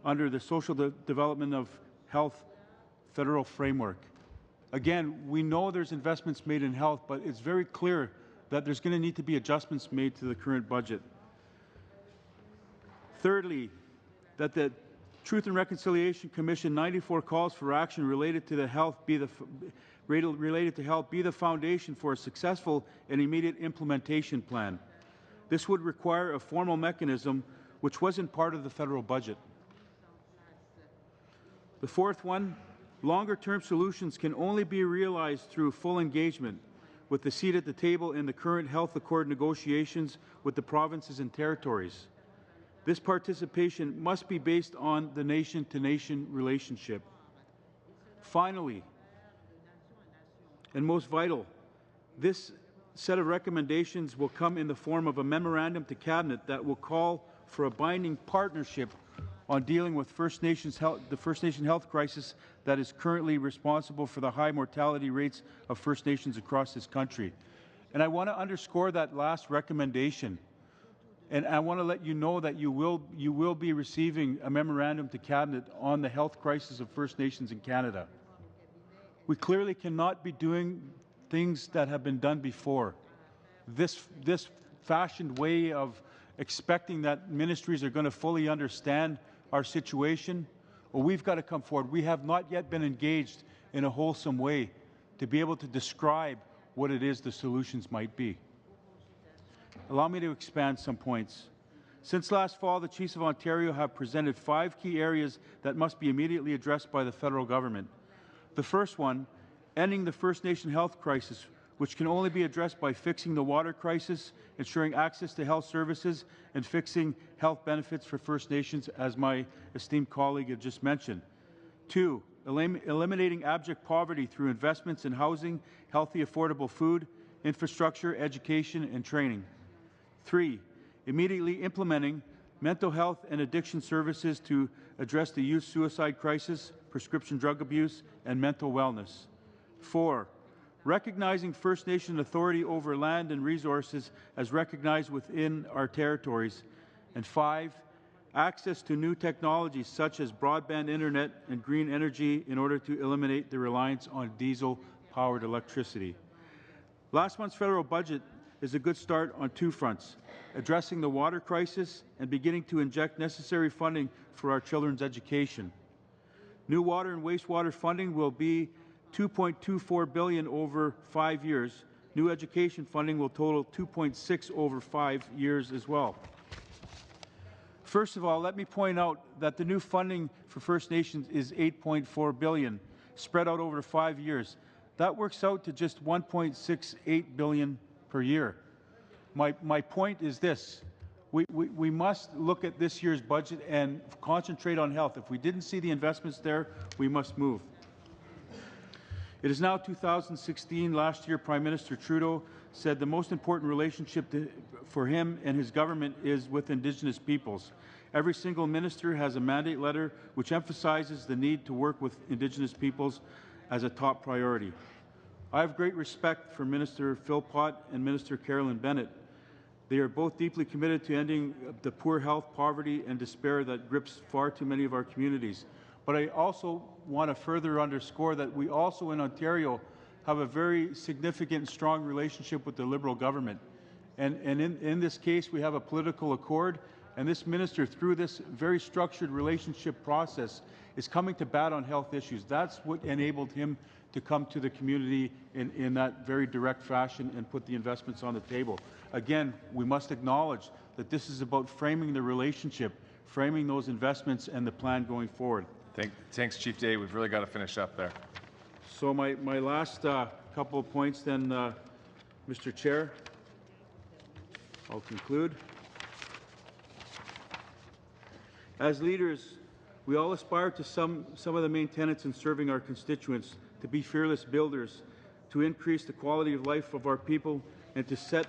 Speaker 6: under the Social Development of Health federal framework. Again, we know there's investments made in health, but it's very clear that there's going to need to be adjustments made to the current budget. Thirdly, that the Truth and Reconciliation Commission 94 calls for action related to health be the foundation for a successful and immediate implementation plan. This would require a formal mechanism which wasn't part of the federal budget. The fourth one, longer-term solutions can only be realized through full engagement with the seat at the table in the current health accord negotiations with the provinces and territories. This participation must be based on the nation-to-nation relationship. Finally, and most vital, this set of recommendations will come in the form of a memorandum to Cabinet that will call for a binding partnership on dealing with the First Nation health crisis that is currently responsible for the high mortality rates of First Nations across this country. And I want to underscore that last recommendation. And I want to let you know that you will be receiving a memorandum to Cabinet on the health crisis of First Nations in Canada. We clearly cannot be doing things that have been done before. This fashioned way of expecting that ministries are going to fully understand our situation, well, we've got to come forward. We have not yet been engaged in a wholesome way to be able to describe what it is the solutions might be. Allow me to expand some points. Since last fall, the Chiefs of Ontario have presented 5 key areas that must be immediately addressed by the federal government. The first one, ending the First Nation health crisis, which can only be addressed by fixing the water crisis, ensuring access to health services, and fixing health benefits for First Nations, as my esteemed colleague had just mentioned. 2, eliminating abject poverty through investments in housing, healthy, affordable food, infrastructure, education, and training. 3, immediately implementing mental health and addiction services to address the youth suicide crisis, prescription drug abuse, and mental wellness. 4, recognizing First Nation authority over land and resources as recognized within our territories. And 5, access to new technologies such as broadband internet and green energy in order to eliminate the reliance on diesel-powered electricity. Last month's federal budget is a good start on 2 fronts, addressing the water crisis and beginning to inject necessary funding for our children's education. New water and wastewater funding will be $2.24 billion over 5 years. New education funding will total $2.6 over 5 years as well. First of all, let me point out that the new funding for First Nations is $8.4 billion, spread out over 5 years. That works out to just $1.68 billion per year. My point is this. We must look at this year's budget and concentrate on health. If we didn't see the investments there, we must move. It is now 2016. Last year, Prime Minister Trudeau said the most important relationship for him and his government is with Indigenous peoples. Every single minister has a mandate letter which emphasizes the need to work with Indigenous peoples as a top priority. I have great respect for Minister Philpott and Minister Carolyn Bennett. They are both deeply committed to ending the poor health, poverty, and despair that grips far too many of our communities. But I also want to further underscore that we also in Ontario have a very significant and strong relationship with the Liberal government. And in this case, we have a political accord, and this minister, through this very structured relationship process, is coming to bat on health issues. That's what enabled him to come to the community in that very direct fashion and put the investments on the table. Again, we must acknowledge that this is about framing the relationship, framing those investments and the plan going forward.
Speaker 1: Thanks, Chief Day. We've really got to finish up there.
Speaker 6: So my last couple of points then, Mr. Chair. I'll conclude. As leaders, We all aspire to some of the main tenets in serving our constituents, to be fearless builders, to increase the quality of life of our people, and to set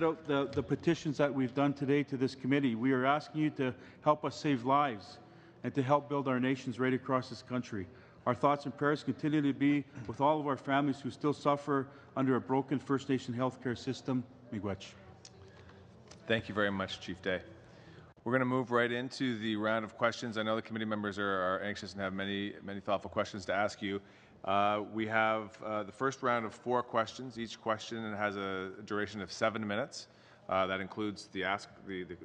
Speaker 6: out the petitions that we've done today to this committee. We are asking you to help us save lives and to help build our nations right across this country. Our thoughts and prayers continue to be with all of our families who still suffer under a broken First Nation healthcare system. Miigwech.
Speaker 1: Thank you very much, Chief Day. We're going to move right into the round of questions. I know the committee members are anxious and have many thoughtful questions to ask you. We have the first round of 4 questions. Each question has a duration of 7 minutes. That includes the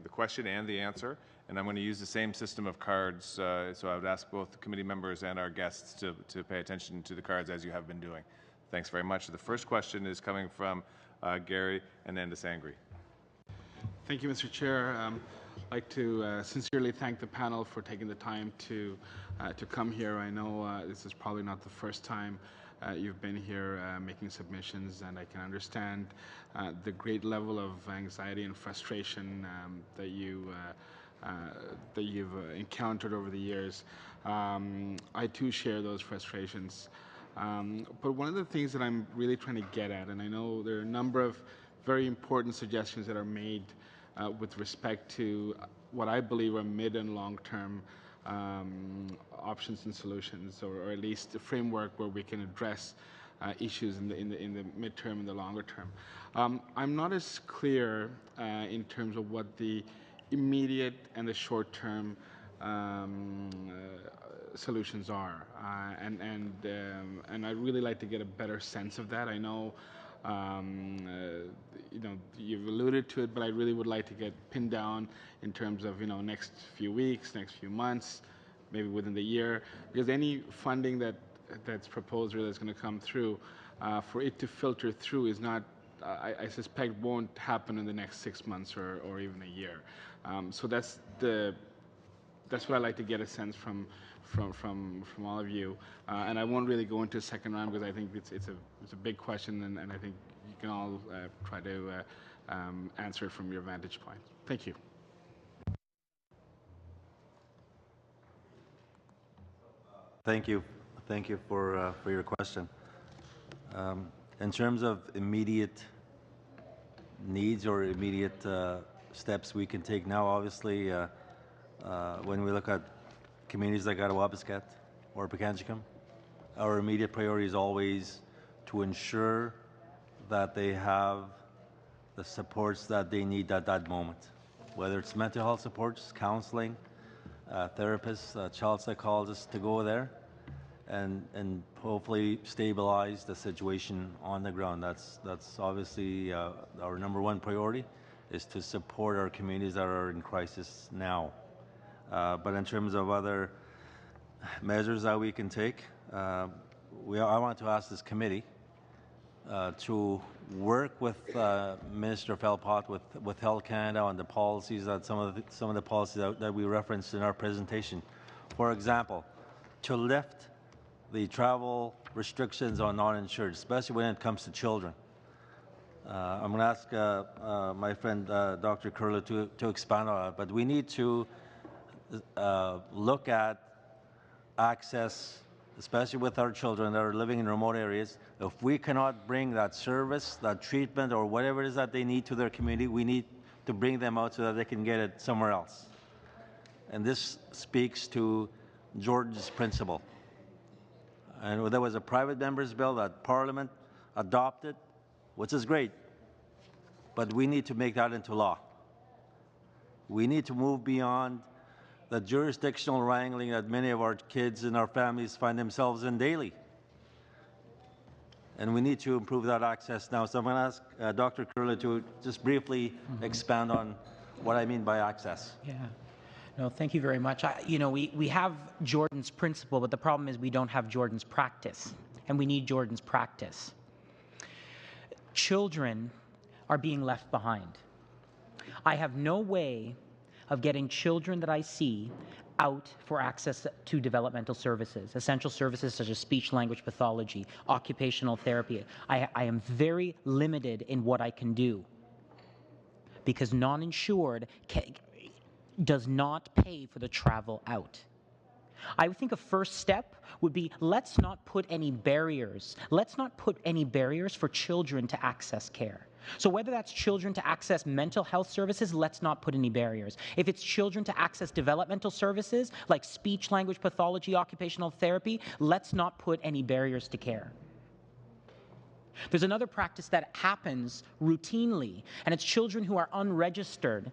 Speaker 1: question and the answer. And I'm going to use the same system of cards, so I would ask both the committee members and our guests to pay attention to the cards as you have been doing. Thanks very much. The first question is coming from Gary and then to Sangri.
Speaker 7: Thank you, Mr. Chair. I'd like to sincerely thank the panel for taking the time to come here. I know this is probably not the first time you've been here making submissions, and I can understand the great level of anxiety and frustration that you've encountered over the years. I too share those frustrations. But one of the things that I'm really trying to get at, and I know there are a number of very important suggestions that are made with respect to what I believe are mid and long-term options and solutions, or at least a framework where we can address issues in the midterm and the longer term. I'm not as clear in terms of what the immediate and the short-term solutions are, and I'd really like to get a better sense of that. I know you've alluded to it, but I really would like to get pinned down in terms of next few weeks, next few months, maybe within the year, because any funding that's proposed or that's going to come through, for it to filter through is not, I suspect, won't happen in the next 6 months or even a year. So that's what I'd like to get a sense from all of you, and I won't really go into a second round because I think it's a big question, and I think you can all try to answer it from your vantage point. Thank you.
Speaker 3: Thank you for your question. In terms of immediate needs or immediate steps we can take now, obviously, when we look at communities like Attawabaskat or Pekanchikam, our immediate priority is always to ensure that they have the supports that they need at that moment, whether it's mental health supports, counseling, therapists, child psychologists, to go there and hopefully stabilize the situation on the ground. That's obviously our number one priority, is to support our communities that are in crisis now. But in terms of other measures that we can take, I want to ask this committee to work with Minister Philpott, with Health Canada, on the policies that some of the policies that we referenced in our presentation. For example, to lift the travel restrictions on non-insured, especially when it comes to children. I'm going to ask my friend Dr. Curlew to expand on that, but we need to look at access, especially with our children that are living in remote areas. If we cannot bring that service, that treatment, or whatever it is that they need to their community, we need to bring them out so that they can get it somewhere else. And this speaks to Jordan's principle. And there was a private member's bill that Parliament adopted, which is great, but we need to make that into law. We need to move beyond the jurisdictional wrangling that many of our kids and our families find themselves in daily. And we need to improve that access now. So I'm going to ask Dr. Curlew to just briefly expand on what I mean by access.
Speaker 4: Yeah. No, thank you very much. We have Jordan's principle, but the problem is we don't have Jordan's practice, and we need Jordan's practice. Children are being left behind. I have no way of getting children that I see out for access to developmental services, essential services such as speech-language pathology, occupational therapy. I am very limited in what I can do because non-insured does not pay for the travel out. I think a first step would be, let's not put any barriers. Let's not put any barriers for children to access care. So whether that's children to access mental health services, let's not put any barriers. If it's children to access developmental services like speech, language pathology, occupational therapy, let's not put any barriers to care. There's another practice that happens routinely, and it's children who are unregistered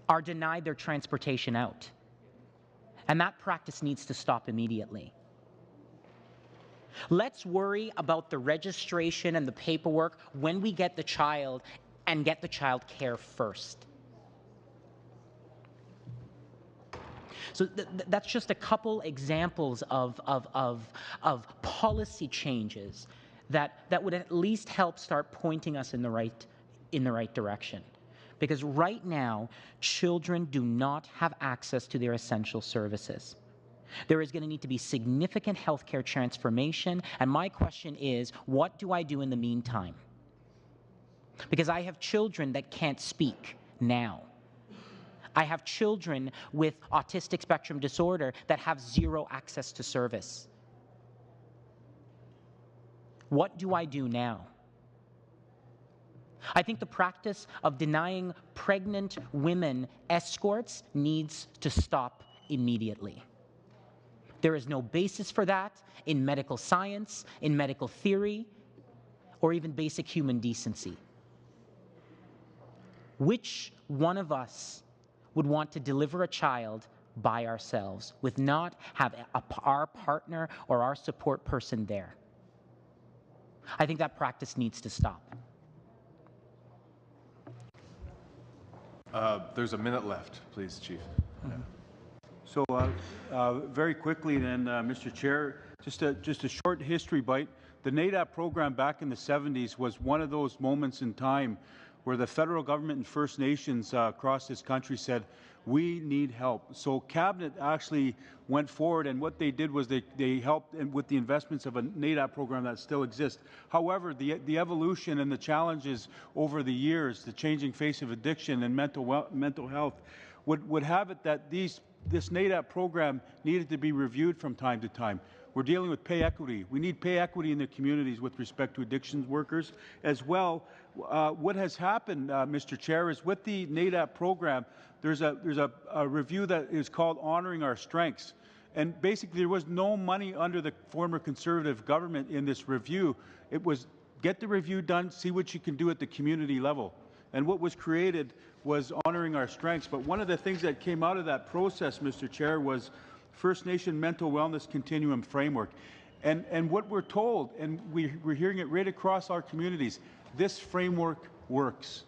Speaker 4: are denied their transportation out. And that practice needs to stop immediately. Let's worry about the registration and the paperwork when we get the child, and get the child care first. So that's just a couple examples of policy changes that would at least help start pointing us in the right direction. Because right now, children do not have access to their essential services. There is going to need to be significant healthcare transformation, and my question is, what do I do in the meantime? Because I have children that can't speak now. I have children with autistic spectrum disorder that have zero access to service. What do I do now? I think the practice of denying pregnant women escorts needs to stop immediately. There is no basis for that in medical science, in medical theory, or even basic human decency. Which one of us would want to deliver a child by ourselves with not have our partner or our support person there? I think that practice needs to stop.
Speaker 1: There's a minute left, please, Chief.
Speaker 6: So very quickly then, Mr. Chair, just a short history bite. The NADAP program back in the 70s was one of those moments in time where the federal government and First Nations across this country said, we need help. So Cabinet actually went forward, and what they did was they helped with the investments of a NADAP program that still exists. However, the evolution and the challenges over the years, the changing face of addiction and mental health, would have it that this NADAP program needed to be reviewed from time to time. We're dealing with pay equity. We need pay equity in the communities with respect to addictions workers as well. What has happened, Mr. Chair, is with the NADAP program, there's a review that is called Honoring Our Strengths. And basically, there was no money under the former Conservative government in this review. It was get the review done, see what you can do at the community level. And what was created was Honoring Our Strengths. But one of the things that came out of that process, Mr. Chair, was First Nation Mental Wellness Continuum Framework. And what we're told, and we're hearing it right across our communities, this framework works.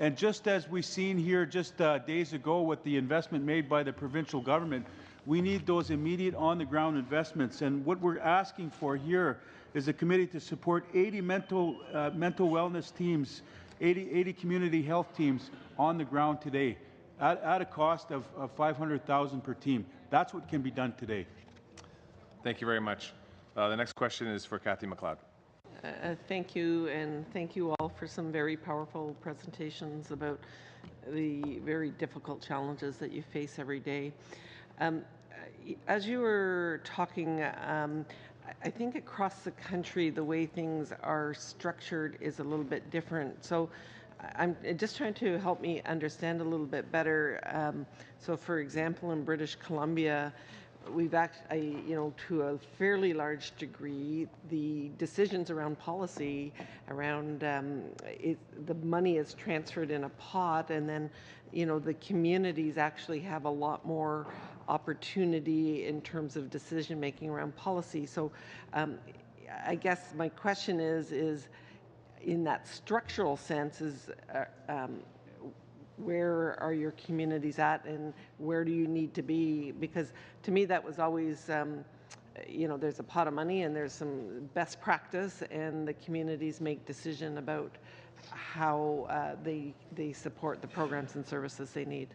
Speaker 6: And just as we've seen here just days ago with the investment made by the provincial government, we need those immediate on-the-ground investments. And what we're asking for here is a committee to support 80 mental wellness teams, 80 community health teams on the ground today at a cost of $500,000 per team. That's what can be done today.
Speaker 1: Thank you very much. The next question is for Kathy McLeod.
Speaker 8: Thank you, and thank you all for some very powerful presentations about the very difficult challenges that you face every day. As you were talking, I think across the country, the way things are structured is a little bit different. So I'm just trying to help me understand a little bit better. So for example, in British Columbia, we've actually, to a fairly large degree, the decisions around policy, around the money is transferred in a pot, and then, the communities actually have a lot more opportunity in terms of decision making around policy. So I guess my question is in that structural sense, where are your communities at, and where do you need to be? Because to me that was always, there's a pot of money and there's some best practice, and the communities make decision about how they support the programs and services they need.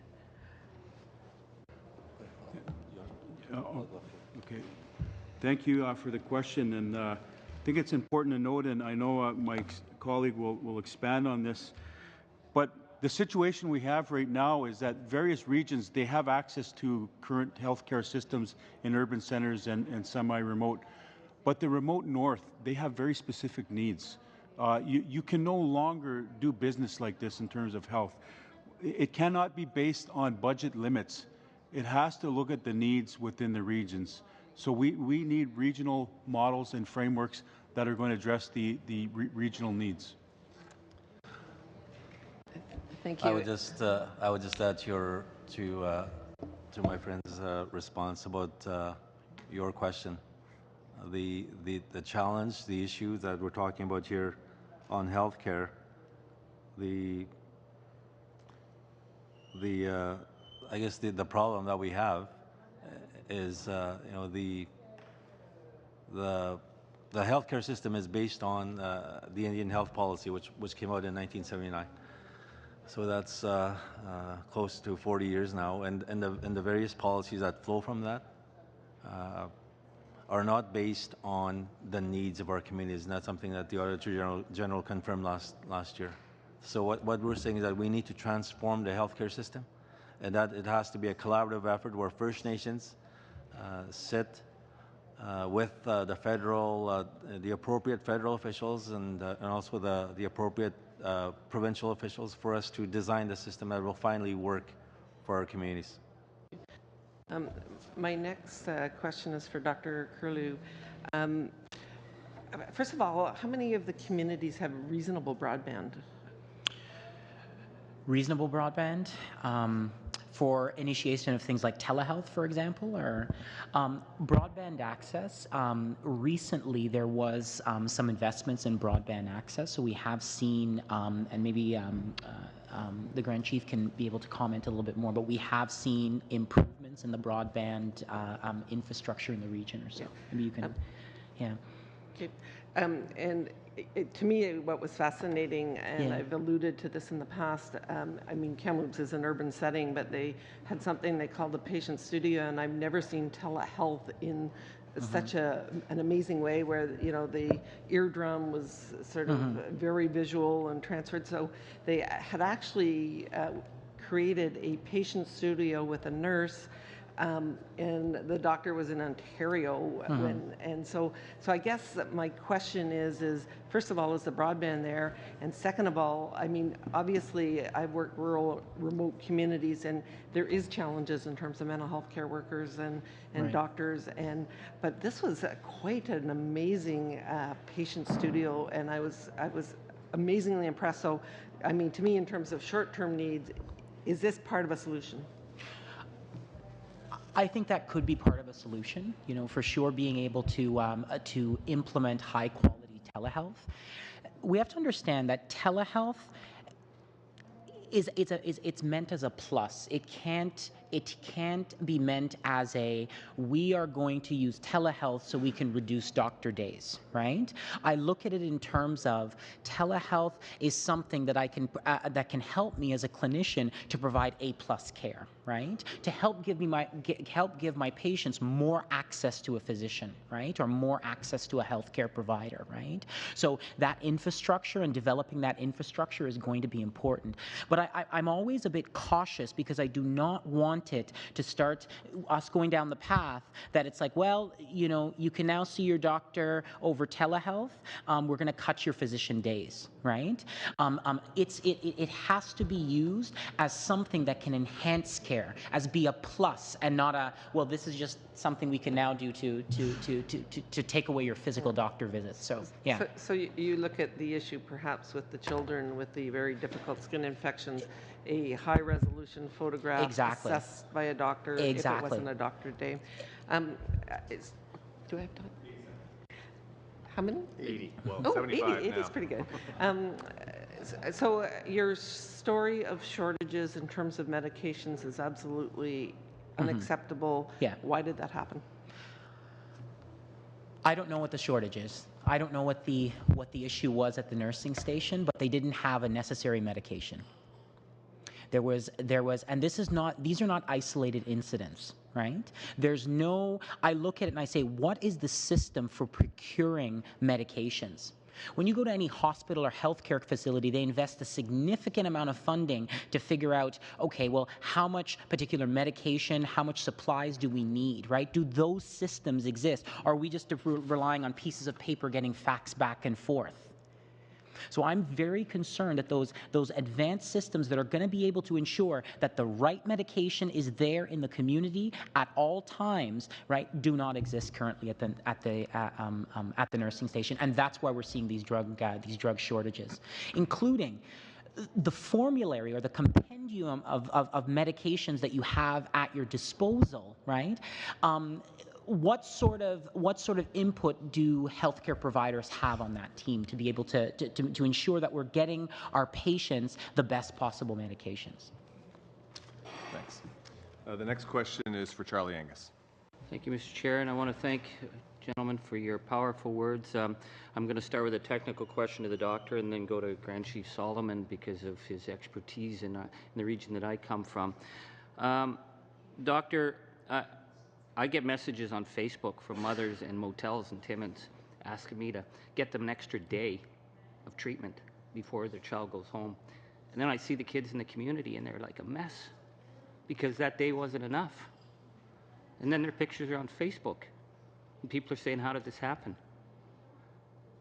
Speaker 6: Okay. Thank you for the question, and I think it's important to note, and I know my colleague will expand on this, but The situation we have right now is that various regions, they have access to current healthcare systems in urban centers and semi-remote. But the remote north, they have very specific needs. You can no longer do business like this in terms of health. It cannot be based on budget limits. It has to look at the needs within the regions. So we need regional models and frameworks that are going to address the regional needs.
Speaker 8: Thank you.
Speaker 3: I would just add to my friend's response about your question. The challenge, the issue that we're talking about here on healthcare, I guess the problem that we have is the healthcare system is based on the Indian Health Policy, which came out in 1979. So that's close to 40 years now, and the various policies that flow from that are not based on the needs of our communities, and that's something that the Auditor General confirmed last year. So what we're saying is that we need to transform the healthcare system, and that it has to be a collaborative effort where First Nations sit with the appropriate federal officials and also the appropriate provincial officials for us to design the system that will finally work for our communities.
Speaker 8: My next question is for Dr. Curlew. First of all, how many of the communities have reasonable broadband?
Speaker 4: Reasonable broadband for initiation of things like telehealth, for example, or broadband access. Recently, there was some investments in broadband access, so we have seen, and maybe the Grand Chief can be able to comment a little bit more, but we have seen improvements in the broadband infrastructure in the region or so. Maybe you can, yeah.
Speaker 8: Okay. And to me, what was fascinating, and I've alluded to this in the past, I mean, Kamloops is an urban setting, but they had something they called the patient studio, and I've never seen telehealth in such an amazing way where, the eardrum was sort of very visual and transferred. So they had actually created a patient studio with a nurse, and the doctor was in Ontario. And so I guess my question is first of all, is the broadband there? And second of all, I mean, obviously I've worked rural, remote communities, and there is challenges in terms of mental health care workers and doctors. But this was quite an amazing patient studio, and I was amazingly impressed. So, I mean, to me, in terms of short-term needs, is this part of a solution?
Speaker 4: I think that could be part of a solution, for sure, being able to implement high quality telehealth. We have to understand that telehealth it's meant as a plus. It can't be meant as we are going to use telehealth so we can reduce doctor days, right? I look at it in terms of telehealth is something that that can help me as a clinician to provide A+ care, right? To help give my patients more access to a physician, right? Or more access to a healthcare provider, right? So that infrastructure and developing that infrastructure is going to be important. But I'm always a bit cautious because I do not want it to start us going down the path that it's like, well, you can now see your doctor over telehealth. We're going to cut your physician days, right? It has to be used as something that can enhance care, as be a plus and not a, well, this is just something we can now do to take away your physical doctor visits. So, yeah.
Speaker 8: So you look at the issue perhaps with the children with the very difficult skin infections, a high-resolution photograph assessed by a doctor if it wasn't a doctor day. Do I have time? How many?
Speaker 1: 80. Well,
Speaker 8: oh,
Speaker 1: 75
Speaker 8: 80
Speaker 1: now.
Speaker 8: Is pretty good. So your story of shortages in terms of medications is absolutely unacceptable.
Speaker 4: Yeah.
Speaker 8: Why did that happen?
Speaker 4: I don't know what the shortage is. I don't know what the issue was at the nursing station, but they didn't have a necessary medication. There was, and these are not isolated incidents, right? I look at it and I say, what is the system for procuring medications? When you go to any hospital or healthcare facility, they invest a significant amount of funding to figure out, okay, well, how much particular medication, how much supplies do we need, right? Do those systems exist? Or are we just relying on pieces of paper getting faxed back and forth? So I'm very concerned that those advanced systems that are going to be able to ensure that the right medication is there in the community at all times, right, do not exist currently at the nursing station, and that's why we're seeing these drug shortages, including the formulary or the compendium of medications that you have at your disposal, right? What sort of input do healthcare providers have on that team to be able to ensure that we're getting our patients the best possible medications?
Speaker 1: Thanks. The next question is for Charlie Angus.
Speaker 9: Thank you, Mr. Chair, and I want to thank gentlemen for your powerful words. I'm going to start with a technical question to the doctor and then go to Grand Chief Solomon because of his expertise in the region that I come from. Doctor, I get messages on Facebook from mothers in motels in Timmins asking me to get them an extra day of treatment before their child goes home. And then I see the kids in the community and they're like a mess because that day wasn't enough. And then their pictures are on Facebook. And people are saying, how did this happen?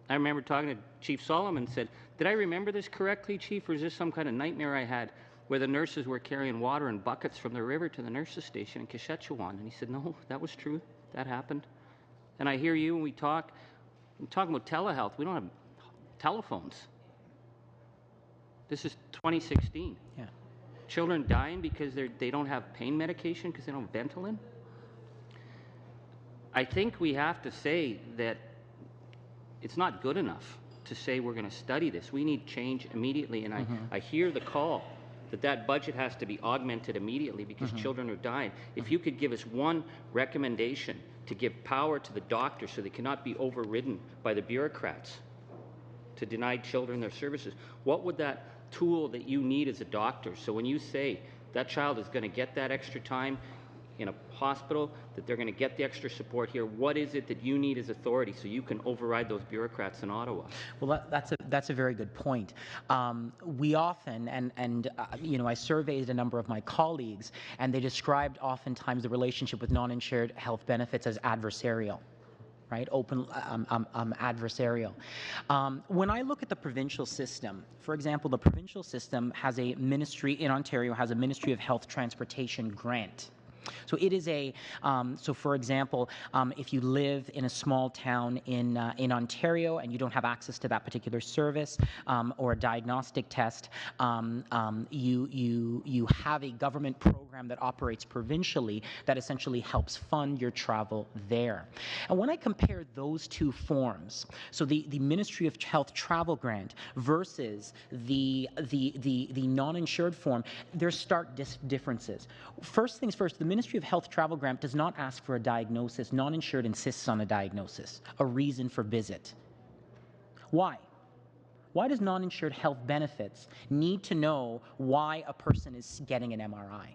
Speaker 9: I remember talking to Chief Solomon and said, did I remember this correctly, Chief, or is this some kind of nightmare I had where the nurses were carrying water in buckets from the river to the nurses' station in Kashechewan? And he said, no, that was true. That happened. And I hear you when we're talking about telehealth. We don't have telephones. This is 2016.
Speaker 4: Yeah.
Speaker 9: Children dying because they don't have pain medication because they don't have Ventolin. I think we have to say that it's not good enough to say we're going to study this. We need change immediately. And I hear the call that budget has to be augmented immediately because children are dying. If you could give us one recommendation to give power to the doctors so they cannot be overridden by the bureaucrats to deny children their services, what would that tool that you need as a doctor? So when you say that child is going to get that extra time in a hospital, that they're going to get the extra support here, what is it that you need as authority so you can override those bureaucrats in Ottawa?
Speaker 4: Well, that's a very good point. We often, I surveyed a number of my colleagues, and they described oftentimes the relationship with non-insured health benefits as adversarial. Right, adversarial. When I look at the provincial system, for example, the provincial system has a ministry in Ontario, has a Ministry of Health Transportation grant. So it is so for example, if you live in a small town in Ontario and you don't have access to that particular service or a diagnostic test, you have a government program that operates provincially that essentially helps fund your travel there. And when I compare those two forms, so the Ministry of Health travel grant versus the non-insured form, there's stark differences. First things first, the Ministry of Health travel grant does not ask for a diagnosis. Non-insured insists on a diagnosis, a reason for visit. Why? Why does non-insured health benefits need to know why a person is getting an MRI?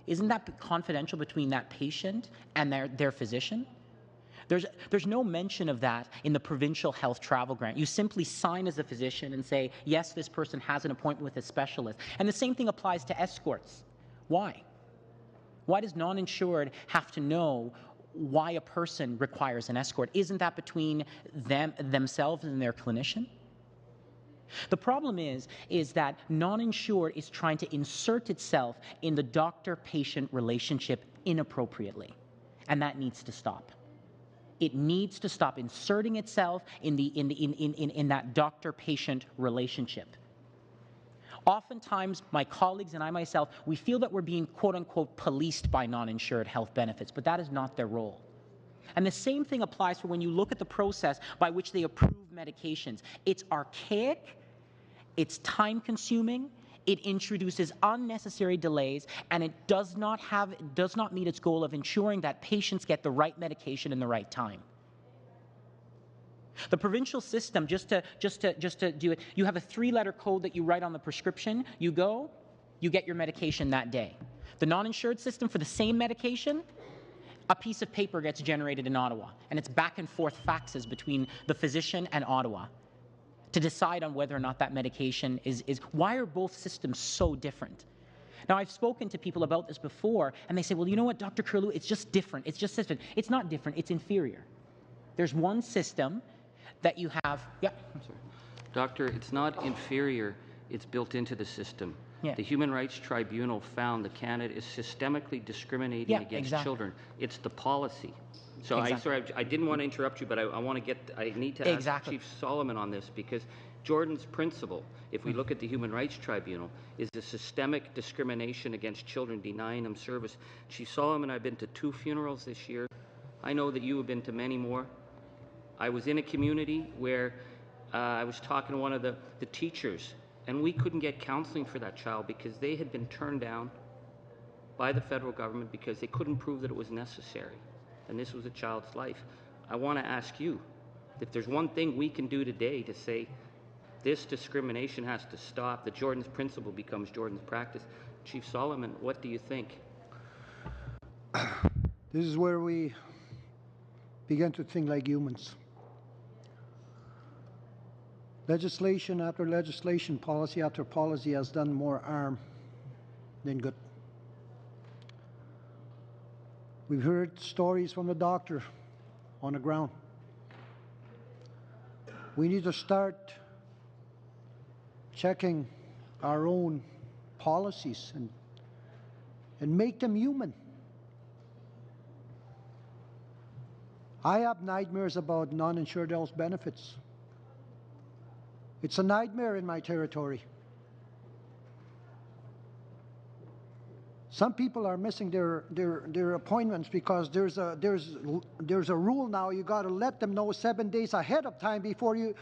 Speaker 4: Isn't that confidential between that patient and their physician? There's no mention of that in the provincial health travel grant. You simply sign as a physician and say, yes, this person has an appointment with a specialist. And the same thing applies to escorts. Why? Why does non-insured have to know why a person requires an escort? Isn't that between themselves and their clinician? The problem is that non-insured is trying to insert itself in the doctor-patient relationship inappropriately, and that needs to stop. It needs to stop inserting itself in that doctor-patient relationship. Oftentimes, my colleagues and I myself, we feel that we're being quote-unquote policed by non-insured health benefits, but that is not their role. And the same thing applies for when you look at the process by which they approve medications. It's archaic, it's time-consuming, it introduces unnecessary delays, and it does not meet its goal of ensuring that patients get the right medication in the right time. The provincial system, just to do it, you have a 3-letter code that you write on the prescription. You go, you get your medication that day. The non-insured system, for the same medication, a piece of paper gets generated in Ottawa, and it's back and forth faxes between the physician and Ottawa. to decide on whether or not that medication is why are both systems so different? Now, I've spoken to people about this before, and they say, well, you know what, Dr. Curlew, it's just different. It's just different. It's not different. It's inferior. There's one system that you have. Yeah, I'm sorry.
Speaker 9: Doctor, it's not inferior. It's built into the system.
Speaker 4: Yeah.
Speaker 9: The Human Rights Tribunal found that Canada is systemically discriminating against children. It's the policy. So I didn't want to interrupt you, but I need to ask Chief Solomon on this, because Jordan's principle, if we look at the Human Rights Tribunal, is the systemic discrimination against children, denying them service. Chief Solomon, I've been to 2 funerals this year. I know that you have been to many more. I was in a community where I was talking to one of the teachers, and we couldn't get counseling for that child because they had been turned down by the federal government because they couldn't prove that it was necessary. And this was a child's life. I want to ask you, if there's one thing we can do today to say this discrimination has to stop, that Jordan's principle becomes Jordan's practice. Chief Solomon, what do you think?
Speaker 2: This is where we begin to think like humans. Legislation after legislation, policy after policy has done more harm than good. We've heard stories from the doctor on the ground. We need to start checking our own policies and make them human. I have nightmares about non-insured health benefits. It's a nightmare in my territory. Some people are missing their appointments because there's a rule now. You got to let them know 7 days ahead of time before you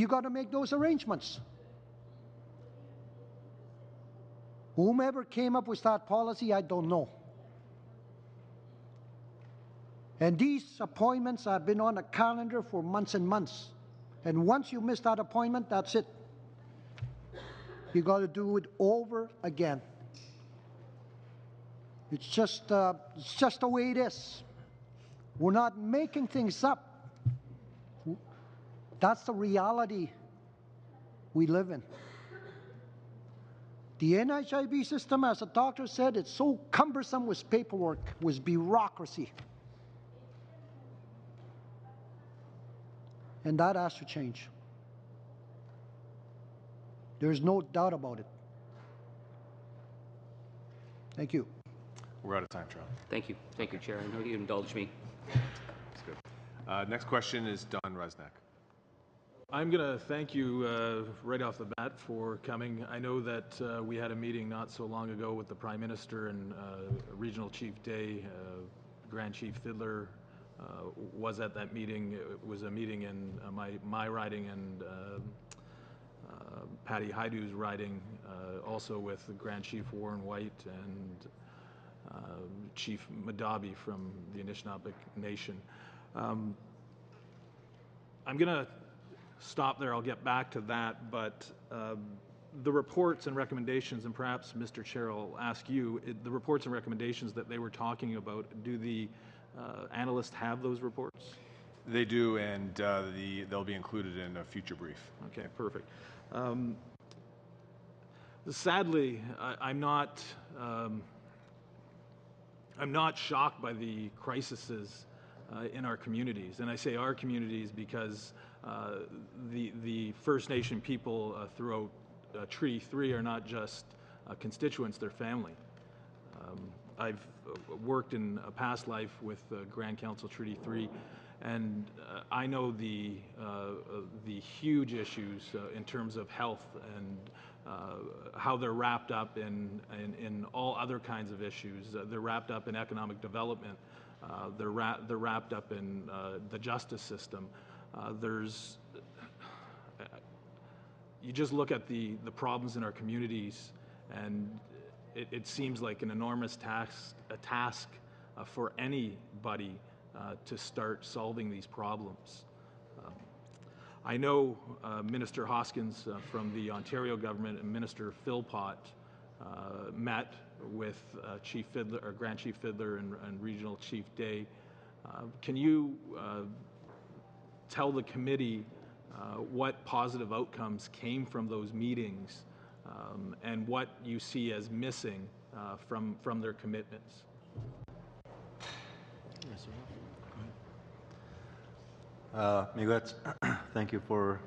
Speaker 2: got to make those arrangements. Whomever came up with that policy, I don't know. And these appointments have been on a calendar for months and months. And once you miss that appointment, that's it. You got to do it over again. It's just the way it is. We're not making things up. That's the reality we live in. The NHIB system, as the doctor said, it's so cumbersome with paperwork, with bureaucracy. And that has to change. There's no doubt about it. Thank you.
Speaker 1: We're out of time, Charles.
Speaker 9: Thank you. Thank you, Chair. I know you indulge me.
Speaker 1: That's good. Next question is Don Resnick.
Speaker 10: I'm going to thank you right off the bat for coming. I know that we had a meeting not so long ago with the Prime Minister and Regional Chief Day, Grand Chief Fiddler was at that meeting. It was a meeting in my riding and Patty Haidu's riding, also with Grand Chief Warren White and Chief Madabi from the Anishinaabe Nation. I'm going to stop there. I'll get back to that, but the reports and recommendations, and perhaps Mr. Chair, I'll ask you, the reports and recommendations that they were talking about, do the analysts have those reports?
Speaker 1: They do, and they'll be included in a future brief.
Speaker 10: Okay, perfect. Sadly, I'm not shocked by the crises in our communities, and I say our communities because the First Nation people throughout Treaty 3 are not just constituents; they're family. I've worked in a past life with Grand Council Treaty 3, and I know the huge issues in terms of health and how they're wrapped up in all other kinds of issues. They're wrapped up in economic development. They're wrapped up in the justice system. You just look at the problems in our communities, and it seems like an enormous task for anybody to start solving these problems. I know Minister Hoskins from the Ontario government and Minister Philpott met with Chief Fiddler, or Grand Chief Fiddler and Regional Chief Day. Can you tell the committee what positive outcomes came from those meetings, and what you see as missing from their commitments.
Speaker 3: Miguel, thank you for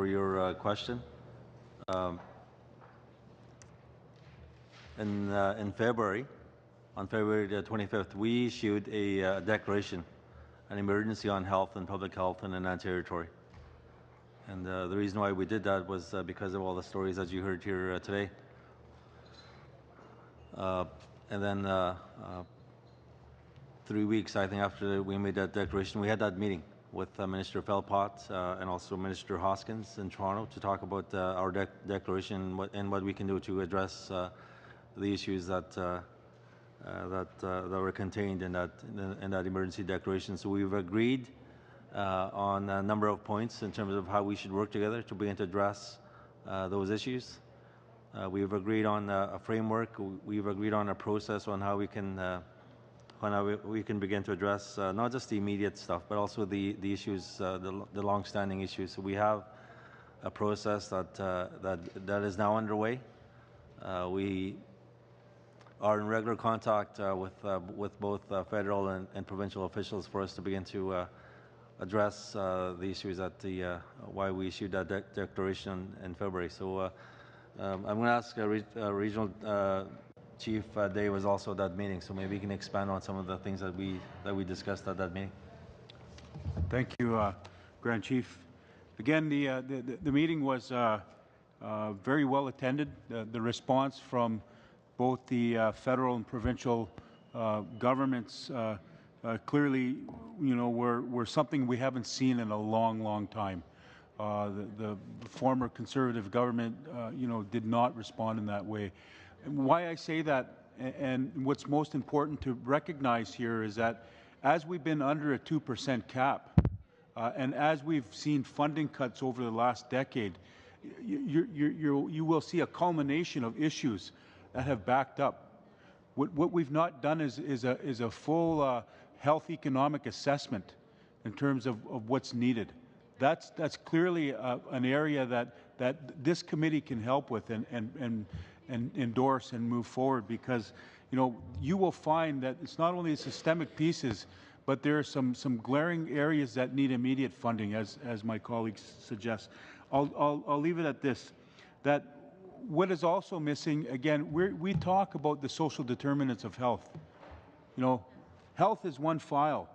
Speaker 3: your question. In February, on February the 25th, we issued a declaration, an emergency on health and public health in the Nan Territory. And the reason why we did that was because of all the stories that you heard here today. And then 3 weeks, I think, after we made that declaration, we had that meeting with Minister Philpott and also Minister Hoskins in Toronto to talk about our declaration and what we can do to address the issues that were contained in that emergency declaration. So we've agreed on a number of points in terms of how we should work together to begin to address those issues. We've agreed on a framework. We've agreed on a process on how we can begin to address not just the immediate stuff, but also the issues, the long-standing issues. So we have a process that is now underway. We are in regular contact with both federal and provincial officials for us to begin to address the issues at why we issued that declaration in February. So I'm going to ask Regional Chief Day was also at that meeting, so maybe he can expand on some of the things that we discussed at that meeting.
Speaker 6: Thank you, Grand Chief. Again, the meeting was very well attended. The response from both the federal and provincial governments clearly, were something we haven't seen in a long time. The former Conservative government, did not respond in that way. And why I say that, and what's most important to recognize here, is that as we've been under a 2% cap, and as we've seen funding cuts over the last decade, you will see a culmination of issues that have backed up. What we've not done is a full health economic assessment in terms of what's needed. That's clearly an area that this committee can help with and endorse and move forward, because you will find that it's not only the systemic pieces, but there are some glaring areas that need immediate funding, as my colleagues suggest. I'll leave it at this, that what is also missing, again, we talk about the social determinants of health. Health is one file,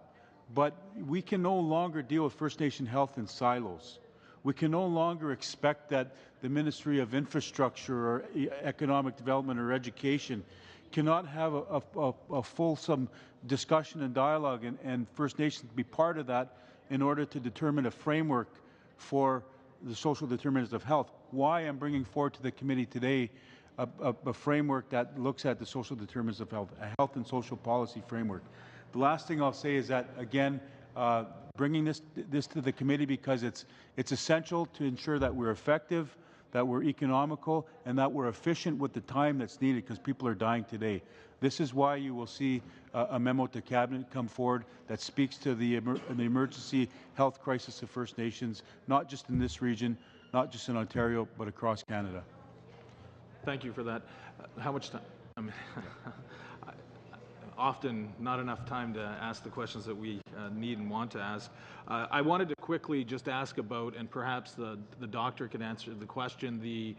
Speaker 6: but we can no longer deal with First Nation health in silos. We can no longer expect that the Ministry of Infrastructure or Economic Development or Education cannot have a fulsome discussion and dialogue and First Nations be part of that in order to determine a framework for the social determinants of health. Why I'm bringing forward to the committee today a framework that looks at the social determinants of health, a health and social policy framework. The last thing I'll say is that, again, bringing this to the committee because it's essential to ensure that we're effective, that we're economical, and that we're efficient with the time that's needed, because people are dying today. This is why you will see a memo to Cabinet come forward that speaks to the emergency health crisis of First Nations, not just in this region, not just in Ontario, but across Canada.
Speaker 10: Thank you for that. How much time? Often not enough time to ask the questions that we need and want to ask. I wanted to quickly just ask about, and perhaps the doctor can answer the question,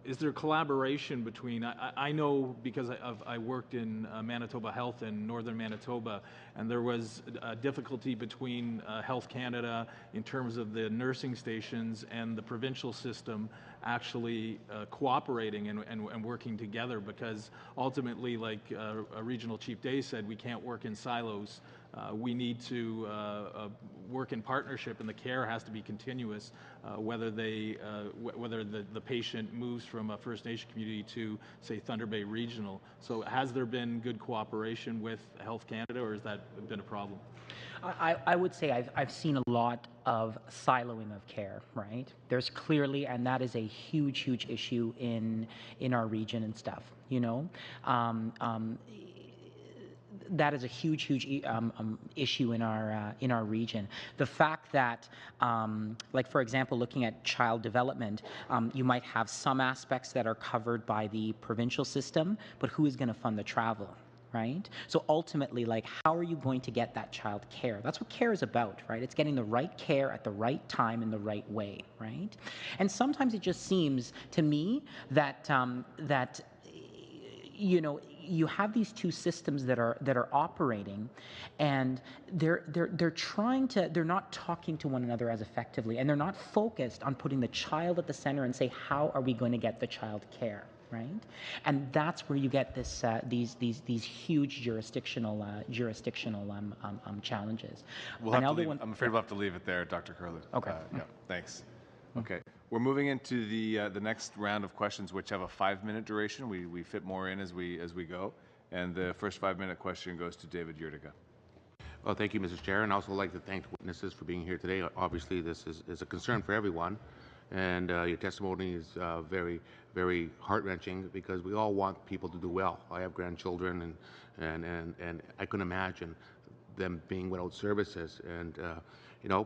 Speaker 10: is there collaboration between, I know because I worked in Manitoba Health in northern Manitoba, and there was difficulty between Health Canada in terms of the nursing stations and the provincial system actually cooperating and working together, because ultimately, like Regional Chief Day said, we can't work in silos. We need to work in partnership, and the care has to be continuous, whether the patient moves from a First Nation community to, say, Thunder Bay Regional. So has there been good cooperation with Health Canada, or has that been a problem?
Speaker 4: I would say I've seen a lot of siloing of care, right? There's clearly, and that is a huge issue in our region and stuff, that is a huge issue in our region. The fact that, like for example, looking at child development, you might have some aspects that are covered by the provincial system, but who is going to fund the travel? Right? So ultimately, like, how are you going to get that child care? That's what care is about, right? It's getting the right care at the right time in the right way, right? And sometimes it just seems to me that you have these two systems that are operating, and they're not talking to one another as effectively, and they're not focused on putting the child at the center and say, how are we going to get the child care? Right, and that's where you get this these huge jurisdictional challenges.
Speaker 1: I'm afraid we'll have to leave it there, Dr. Curlew.
Speaker 4: Okay.
Speaker 1: Yeah. Thanks. Okay. We're moving into the next round of questions, which have a 5-minute duration. We fit more in as we go, and the first 5-minute question goes to David Yurtica.
Speaker 11: Well, thank you, Mr. Chair, and also like to thank the witnesses for being here today. Obviously, this is a concern for everyone. And your testimony is very, very heart-wrenching because we all want people to do well. I have grandchildren, and I couldn't imagine them being without services. And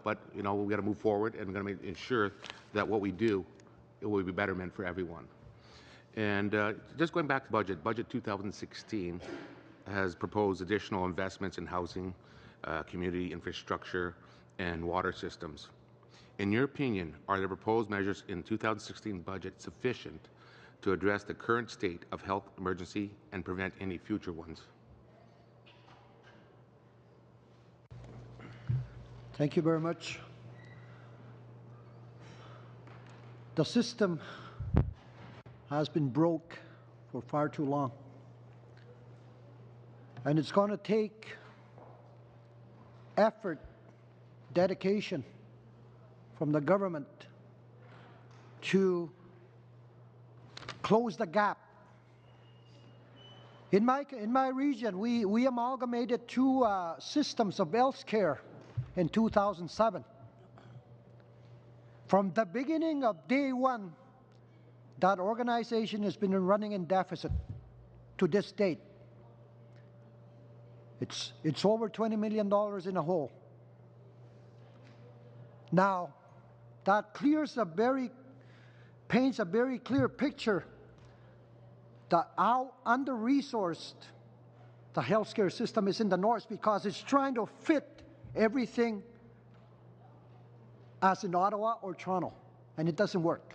Speaker 11: but we got to move forward, and we're going to ensure that what we do, it will be betterment for everyone. And just going back to budget 2016 has proposed additional investments in housing, community infrastructure, and water systems. In your opinion, are the proposed measures in 2016 budget sufficient to address the current state of health emergency and prevent any future ones?
Speaker 2: Thank you very much. The system has been broke for far too long. And it's going to take effort, dedication from the government to close the gap. In my region, we amalgamated two systems of health care in 2007. From the beginning of day one, that organization has been running in deficit to this date. It's over $20 million in a hole. Now, that paints a very clear picture that how under-resourced the healthcare system is in the North, because it's trying to fit everything as in Ottawa or Toronto, and it doesn't work.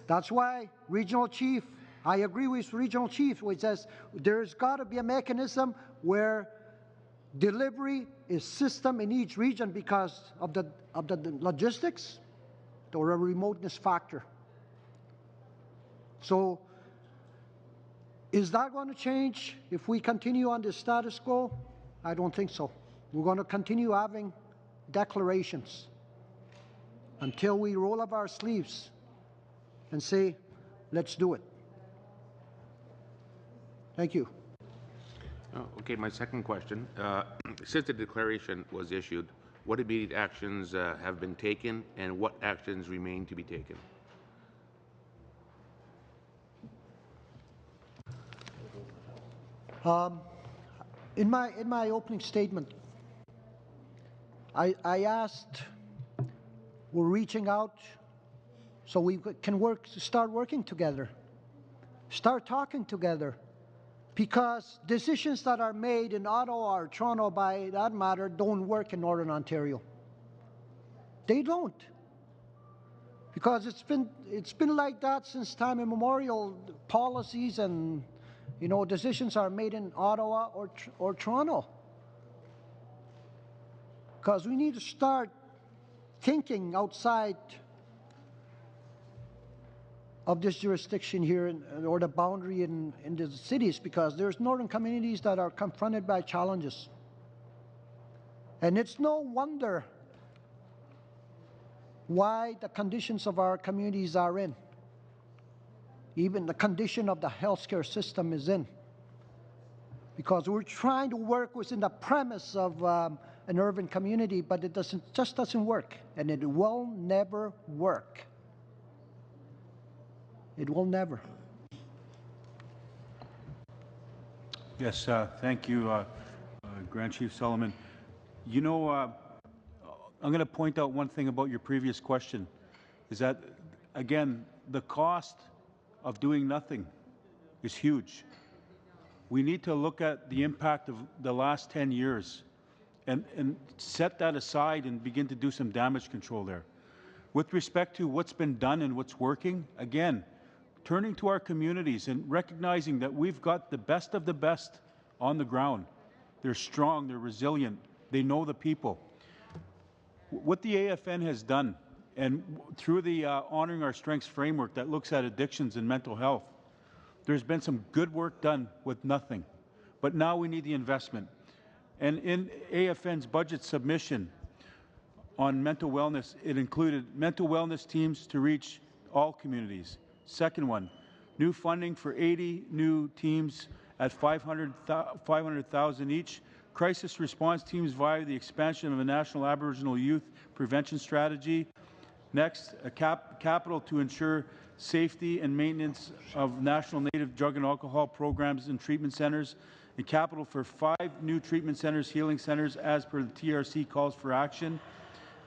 Speaker 2: That's why Regional Chief, I agree with Regional Chief, which says there's got to be a mechanism where delivery is system in each region because of the logistics or a remoteness factor. So is that going to change if we continue on the status quo? I don't think so. We're going to continue having declarations until we roll up our sleeves and say, let's do it. Thank you.
Speaker 11: Okay, my second question. Since the declaration was issued, what immediate actions have been taken and what actions remain to be taken?
Speaker 2: In my opening statement, I asked, we're reaching out so we can start working together, start talking together, because decisions that are made in Ottawa or Toronto, by that matter, don't work in Northern Ontario. They don't, because it's been like that since time immemorial. Policies and decisions are made in Ottawa or Toronto, because we need to start thinking outside of this jurisdiction here, or the boundary in the cities, because there's northern communities that are confronted by challenges. And it's no wonder why the conditions of our communities are in, even the condition of the healthcare system is in, because we're trying to work within the premise of an urban community, but it just doesn't work, and it will never work. It will never.
Speaker 6: Yes, thank you, Grand Chief Solomon. You know, I'm going to point out one thing about your previous question, is that, again, the cost of doing nothing is huge. We need to look at the impact of the last 10 years and set that aside and begin to do some damage control there. With respect to what's been done and what's working, again, turning to our communities and recognizing that we've got the best of the best on the ground. They're strong, they're resilient, they know the people. What the AFN has done, and through the Honoring Our Strengths framework that looks at addictions and mental health, there's been some good work done with nothing. But now we need the investment. And in AFN's budget submission on mental wellness, it included mental wellness teams to reach all communities. Second one, new funding for 80 new teams at $500,000 each. Crisis response teams via the expansion of a national Aboriginal youth prevention strategy. Next, capital to ensure safety and maintenance of national native drug and alcohol programs and treatment centres, and capital for 5 new treatment centres, healing centres, as per the TRC calls for action.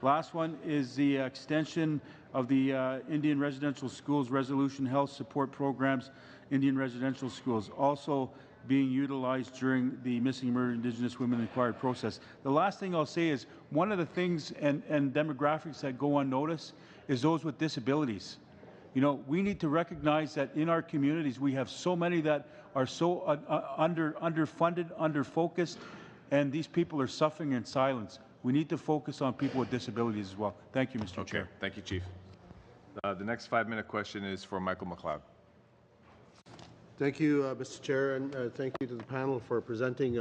Speaker 6: Last one is the extension of the Indian Residential Schools Resolution Health Support Programs, Indian Residential Schools, also being utilized during the Missing and Murdered Indigenous Women Inquiry process. The last thing I'll say is one of the things and demographics that go unnoticed is those with disabilities. You know, we need to recognize that in our communities we have so many that are so underfunded, underfocused, and these people are suffering in silence. We need to focus on people with disabilities as well. Thank you, Mr. Chair.
Speaker 1: Thank you, Chief. The next 5-minute question is for Michael McLeod.
Speaker 12: Thank you, Mr. Chair, and thank you to the panel for presenting.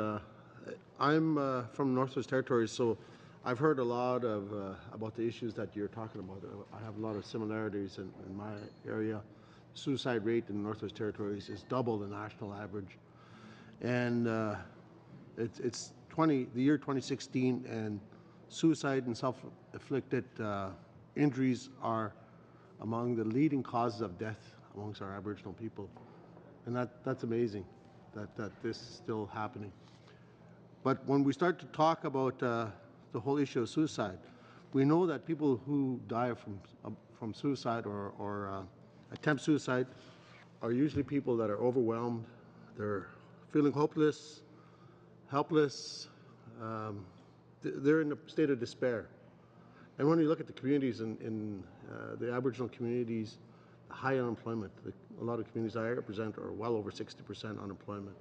Speaker 12: I'm from Northwest Territories, so I've heard a lot of about the issues that you're talking about. I have a lot of similarities in my area. Suicide rate in Northwest Territories is double the national average, and it's the year 2016, and suicide and self-inflicted injuries are among the leading causes of death amongst our Aboriginal people. And that's amazing that this is still happening. But when we start to talk about the whole issue of suicide, we know that people who die from suicide or attempt suicide are usually people that are overwhelmed, they're feeling hopeless, helpless, they're in a state of despair. And when you look at the communities in the Aboriginal communities, high unemployment. A lot of communities I represent are well over 60% unemployment.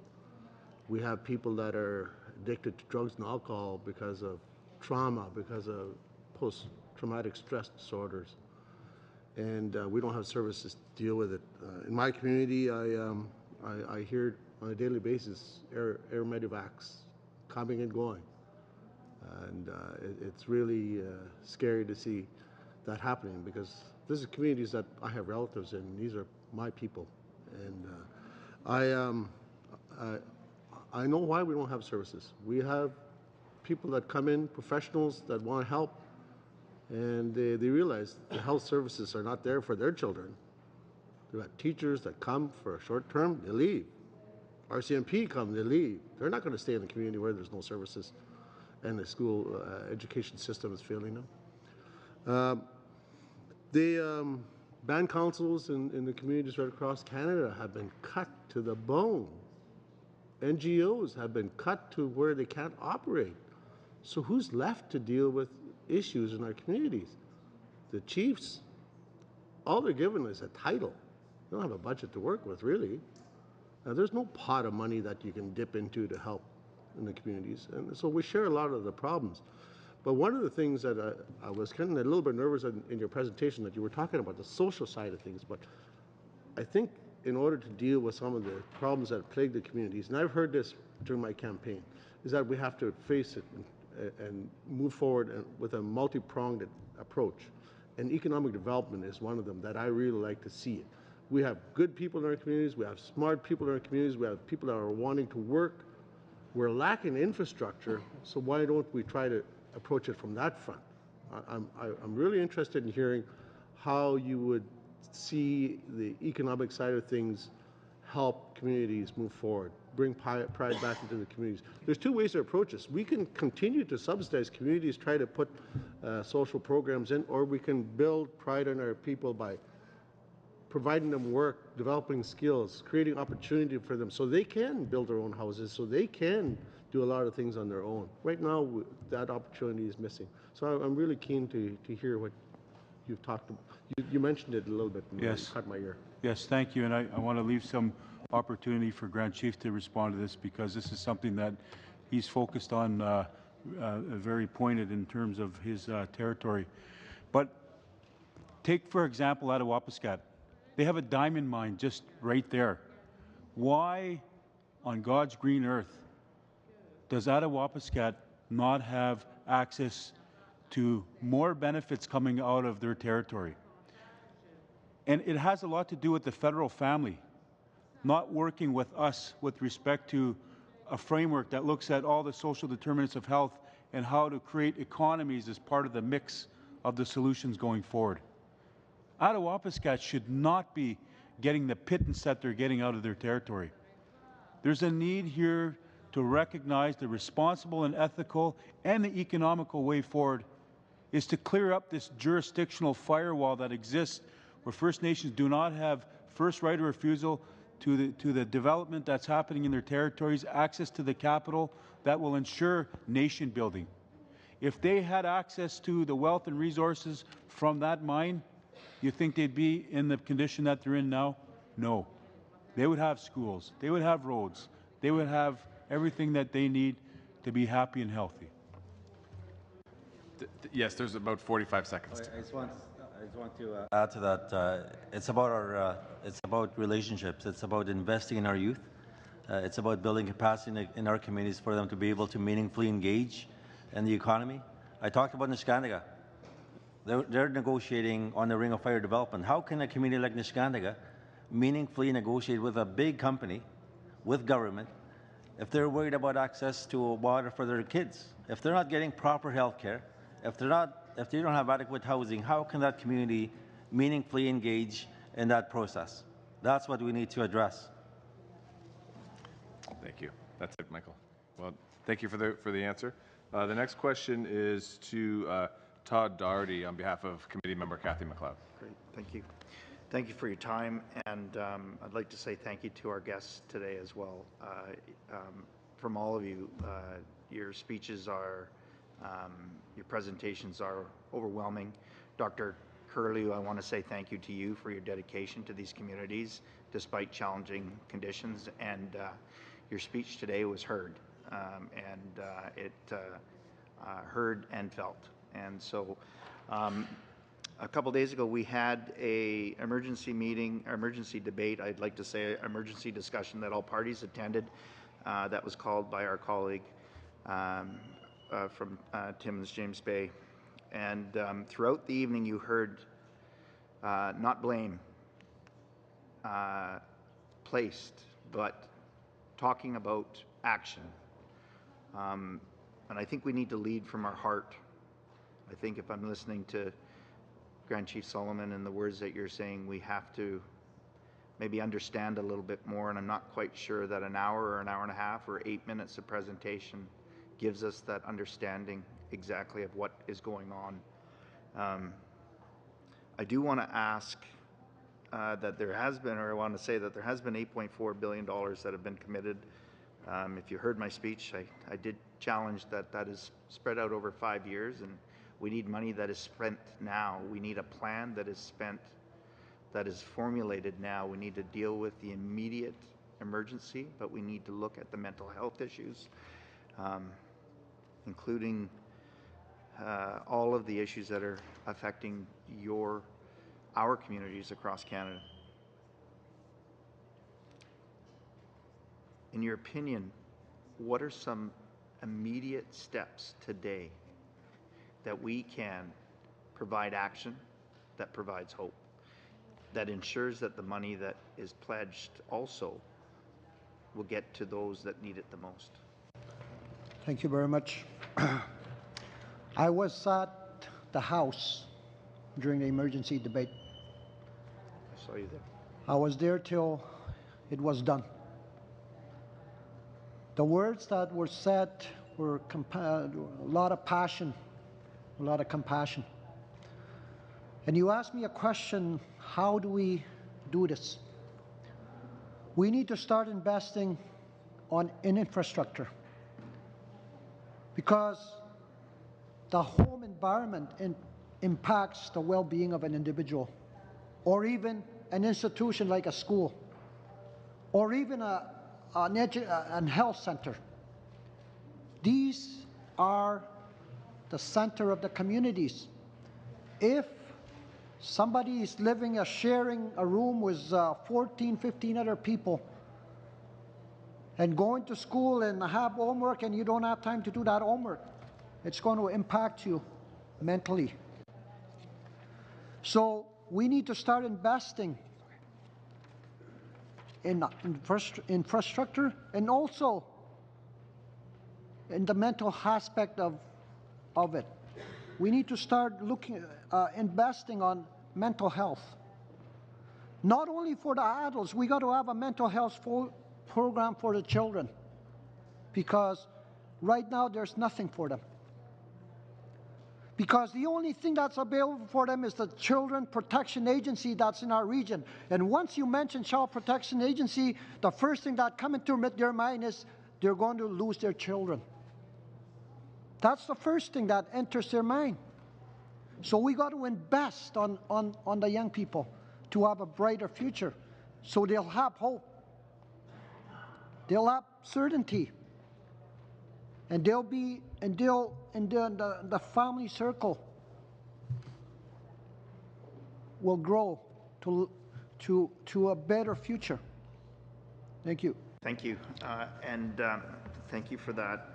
Speaker 12: We have people that are addicted to drugs and alcohol because of trauma, because of post-traumatic stress disorders. And we don't have services to deal with it. In my community, I hear on a daily basis air medevacs coming and going. And it's really scary to see that happening, because this is communities that I have relatives in. These are my people, and I know why we don't have services. We have people that come in, professionals that want to help, and they realize the health services are not there for their children. There are teachers that come for a short term, they leave. RCMP come, they leave. They're not going to stay in the community where there's no services and the school education system is failing them. The band councils in the communities right across Canada have been cut to the bone. NGOs have been cut to where they can't operate. So who's left to deal with issues in our communities? The chiefs, all they're given is a title. They don't have a budget to work with, really. There's no pot of money that you can dip into to help in the communities. And so we share a lot of the problems. But one of the things that I was kind of a little bit nervous in your presentation, that you were talking about the social side of things, but I think in order to deal with some of the problems that plague the communities, and I've heard this during my campaign, is that we have to face it and move forward with a multi-pronged approach. And economic development is one of them that I really like to see it. We have good people in our communities, we have smart people in our communities, we have people that are wanting to work. We're lacking infrastructure, so why don't we try to approach it from that front? I'm really interested in hearing how you would see the economic side of things help communities move forward, bring pride back into the communities. There's two ways to approach this. We can continue to subsidize communities, try to put social programs in, or we can build pride in our people by providing them work, developing skills, creating opportunity for them so they can build their own houses, so they can do a lot of things on their own. Right now, that opportunity is missing. So I'm really keen to hear what you've talked about. You mentioned it a little bit and
Speaker 6: Yes.
Speaker 12: it caught my ear.
Speaker 6: Yes, thank you. And I want to leave some opportunity for Grand Chief to respond to this because this is something that he's focused on very pointed in terms of his territory. But take, for example, out of Wapiskat. They have a diamond mine just right there. Why on God's green earth does Attawapiskat not have access to more benefits coming out of their territory? And it has a lot to do with the federal family not working with us with respect to a framework that looks at all the social determinants of health and how to create economies as part of the mix of the solutions going forward. Attawapiskat should not be getting the pittance that they're getting out of their territory. There's a need here to recognize the responsible and ethical and the economical way forward is to clear up this jurisdictional firewall that exists where First Nations do not have first right of refusal to the development that's happening in their territories, access to the capital that will ensure nation building. If they had access to the wealth and resources from that mine, you think they'd be in the condition that they're in now? No. They would have schools, they would have roads, they would have everything that they need to be happy and healthy.
Speaker 1: Yes, there's about 45 seconds.
Speaker 3: I just want to add to that. It's about relationships. It's about investing in our youth. It's about building capacity in our communities for them to be able to meaningfully engage in the economy. I talked about Niskandiga. They're negotiating on the Ring of Fire development. How can a community like Niskandiga meaningfully negotiate with a big company, with government, if they're worried about access to water for their kids? If they're not getting proper health care, if they don't have adequate housing, how can that community meaningfully engage in that process? That's what we need to address.
Speaker 1: Thank you. That's it, Michael. Well, thank you for the answer. The next question is to Todd Doherty on behalf of Committee Member Kathy McLeod.
Speaker 13: Great, thank you. Thank you for your time, and I'd like to say thank you to our guests today as well. From all of you, your speeches are, your presentations are overwhelming. Dr. Curlew, I want to say thank you to you for your dedication to these communities despite challenging conditions, and your speech today was heard, and it heard and felt. And so a couple days ago we had a emergency meeting, emergency debate, I'd like to say emergency discussion that all parties attended, that was called by our colleague from Timmins, James Bay. And throughout the evening you heard not blame placed, but talking about action. And I think we need to lead from our heart. I think if I'm listening to Grand Chief Solomon and the words that you're saying, we have to maybe understand a little bit more, and I'm not quite sure that an hour or an hour and a half or 8 minutes of presentation gives us that understanding exactly of what is going on. I do want to ask that there has been, or I want to say that there has been $8.4 billion that have been committed. If you heard my speech, I did challenge that is spread out over 5 years, and we need money that is spent now. We need a plan that is spent, that is formulated now. We need to deal with the immediate emergency, but we need to look at the mental health issues, including all of the issues that are affecting our communities across Canada. In your opinion, what are some immediate steps today that we can provide action that provides hope, that ensures that the money that is pledged also will get to those that need it the most?
Speaker 2: Thank you very much. I was at the House during the emergency debate.
Speaker 13: I saw you there.
Speaker 2: I was there till it was done. The words that were said were a lot of passion, a lot of compassion. And you asked me a question, how do we do this? We need to start investing in infrastructure, because the home environment impacts the well-being of an individual, or even an institution like a school, or even a health center. These are the center of the communities. If somebody is sharing a room with 14, 15 other people, and going to school and have homework, and you don't have time to do that homework, it's going to impact you mentally. So we need to start investing in infrastructure, and also in the mental aspect of it. We need to start investing on mental health. Not only for the adults, we got to have a mental health program for the children, because right now there's nothing for them. Because the only thing that's available for them is the Children Protection Agency that's in our region. And once you mention Child Protection Agency, the first thing that comes into their mind is they're going to lose their children. That's the first thing that enters their mind. So we got to invest on the young people to have a brighter future, so they'll have hope. They'll have certainty, and the family circle will grow to a better future. Thank you.
Speaker 13: Thank you, and thank you for that.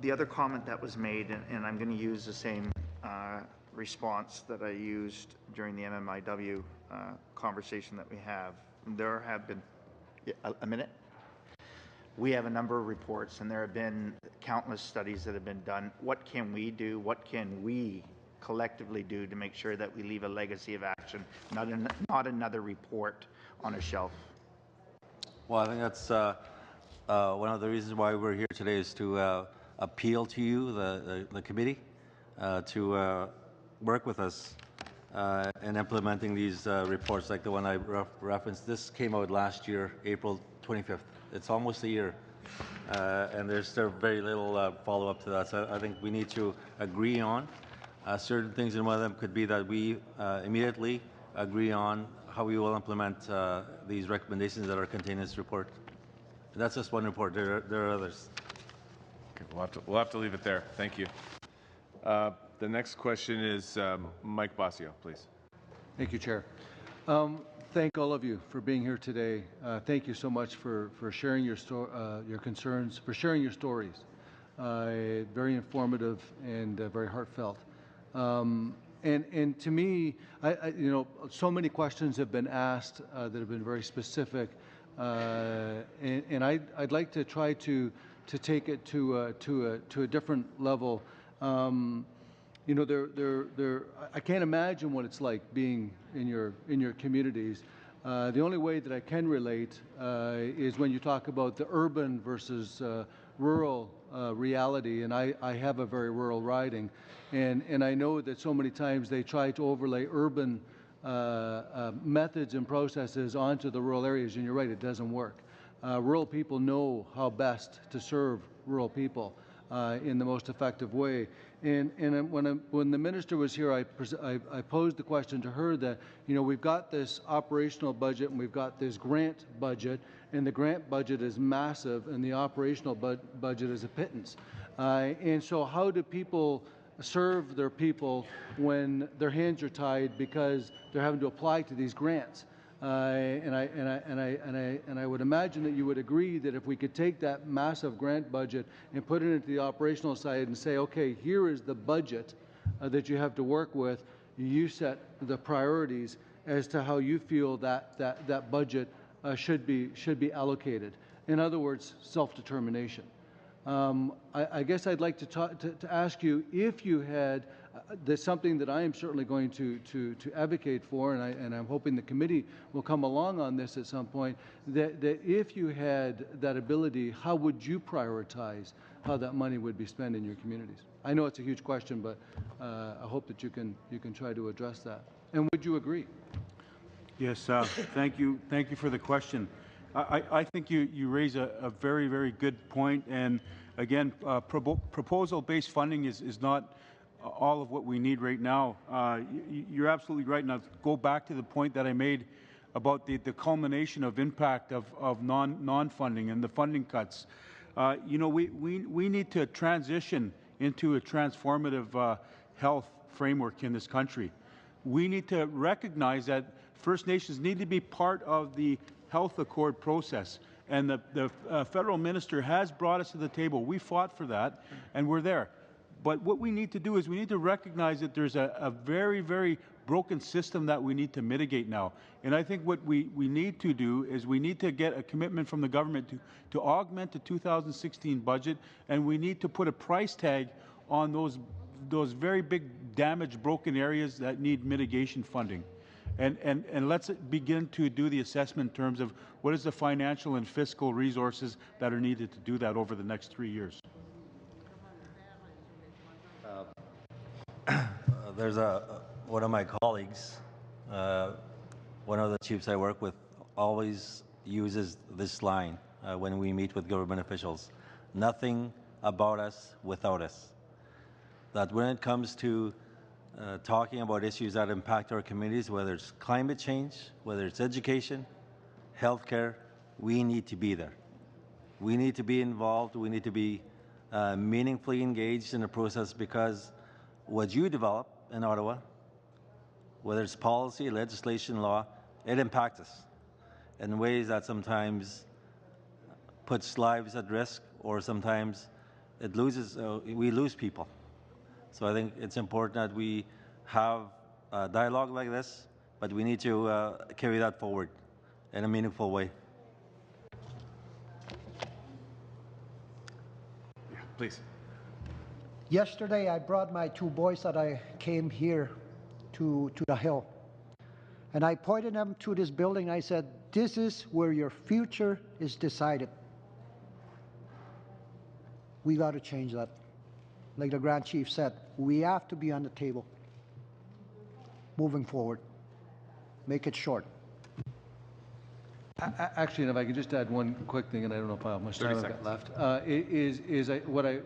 Speaker 13: The other comment that was made, and I'm going to use the same response that I used during the MMIW conversation that we have. There have been a minute. We have a number of reports, and there have been countless studies that have been done. What can we do? What can we collectively do to make sure that we leave a legacy of action, not another report on a shelf?
Speaker 3: Well, I think that's one of the reasons why we're here today, is to appeal to you, the committee, to work with us in implementing these reports, like the one I referenced. This came out last year, April 25th. It's almost a year, and there's still very little follow-up to that. So I think we need to agree on certain things, and one of them could be that we immediately agree on how we will implement these recommendations that are contained in this report. And that's just one report. There are others.
Speaker 1: Okay, we'll have to leave it there. Thank you. The next question is Mike Basio, please.
Speaker 14: Thank you, Chair. Thank all of you for being here today. Thank you so much for sharing your concerns, for sharing your stories. Very informative and very heartfelt. And to me, so many questions have been asked that have been very specific, and I'd like to try to take it to a different level. I can't imagine what it's like being in your communities. The only way that I can relate is when you talk about the urban versus rural reality, and I have a very rural riding, and I know that so many times they try to overlay urban methods and processes onto the rural areas, and you're right, it doesn't work. Rural people know how best to serve rural people in the most effective way. And when the minister was here, I posed the question to her that, we've got this operational budget and we've got this grant budget, and the grant budget is massive and the operational budget is a pittance. And so how do people serve their people when their hands are tied because they're having to apply to these grants? And I would imagine that you would agree that if we could take that massive grant budget and put it into the operational side and say, okay, here is the budget that you have to work with, you set the priorities as to how you feel that budget should be allocated. In other words, self-determination. I guess I'd like to ask you if you had, there's something that I am certainly going to advocate for, and I'm hoping the committee will come along on this at some point, that if you had that ability, how would you prioritize how that money would be spent in your communities? I know it's a huge question, but I hope that you can try to address that. And would you agree?
Speaker 6: Yes, thank you for the question. I think you raise a very, very good point, and again, proposal-based funding is not all of what we need right now. You're absolutely right, and I'll go back to the point that I made about the culmination of impact of non-funding and the funding cuts. You know, we need to transition into a transformative health framework in this country. We need to recognize that First Nations need to be part of the health accord process, and the federal minister has brought us to the table. We fought for that, and we're there. But what we need to do is we need to recognize that there's a very, very broken system that we need to mitigate now. And I think what we need to do is we need to get a commitment from the government to augment the 2016 budget, and we need to put a price tag on those very big damaged, broken areas that need mitigation funding. And let's begin to do the assessment in terms of what is the financial and fiscal resources that are needed to do that over the next 3 years.
Speaker 3: There's one of my colleagues, one of the chiefs I work with, always uses this line when we meet with government officials: nothing about us without us. That when it comes to talking about issues that impact our communities, whether it's climate change, whether it's education, healthcare, we need to be there. We need to be involved. We need to be meaningfully engaged in the process, because what you develop in Ottawa, whether it's policy, legislation, law, it impacts us in ways that sometimes puts lives at risk, or sometimes it we lose people. So I think it's important that we have a dialogue like this, but we need to carry that forward in a meaningful way.
Speaker 1: Yeah, please.
Speaker 2: Yesterday, I brought my 2 boys that I came here to the Hill. And I pointed them to this building. I said, this is where your future is decided. We got to change that. Like the Grand Chief said, we have to be on the table moving forward. Make it short.
Speaker 14: Actually, and if I could just add one quick thing, and I don't know how much time I've got left,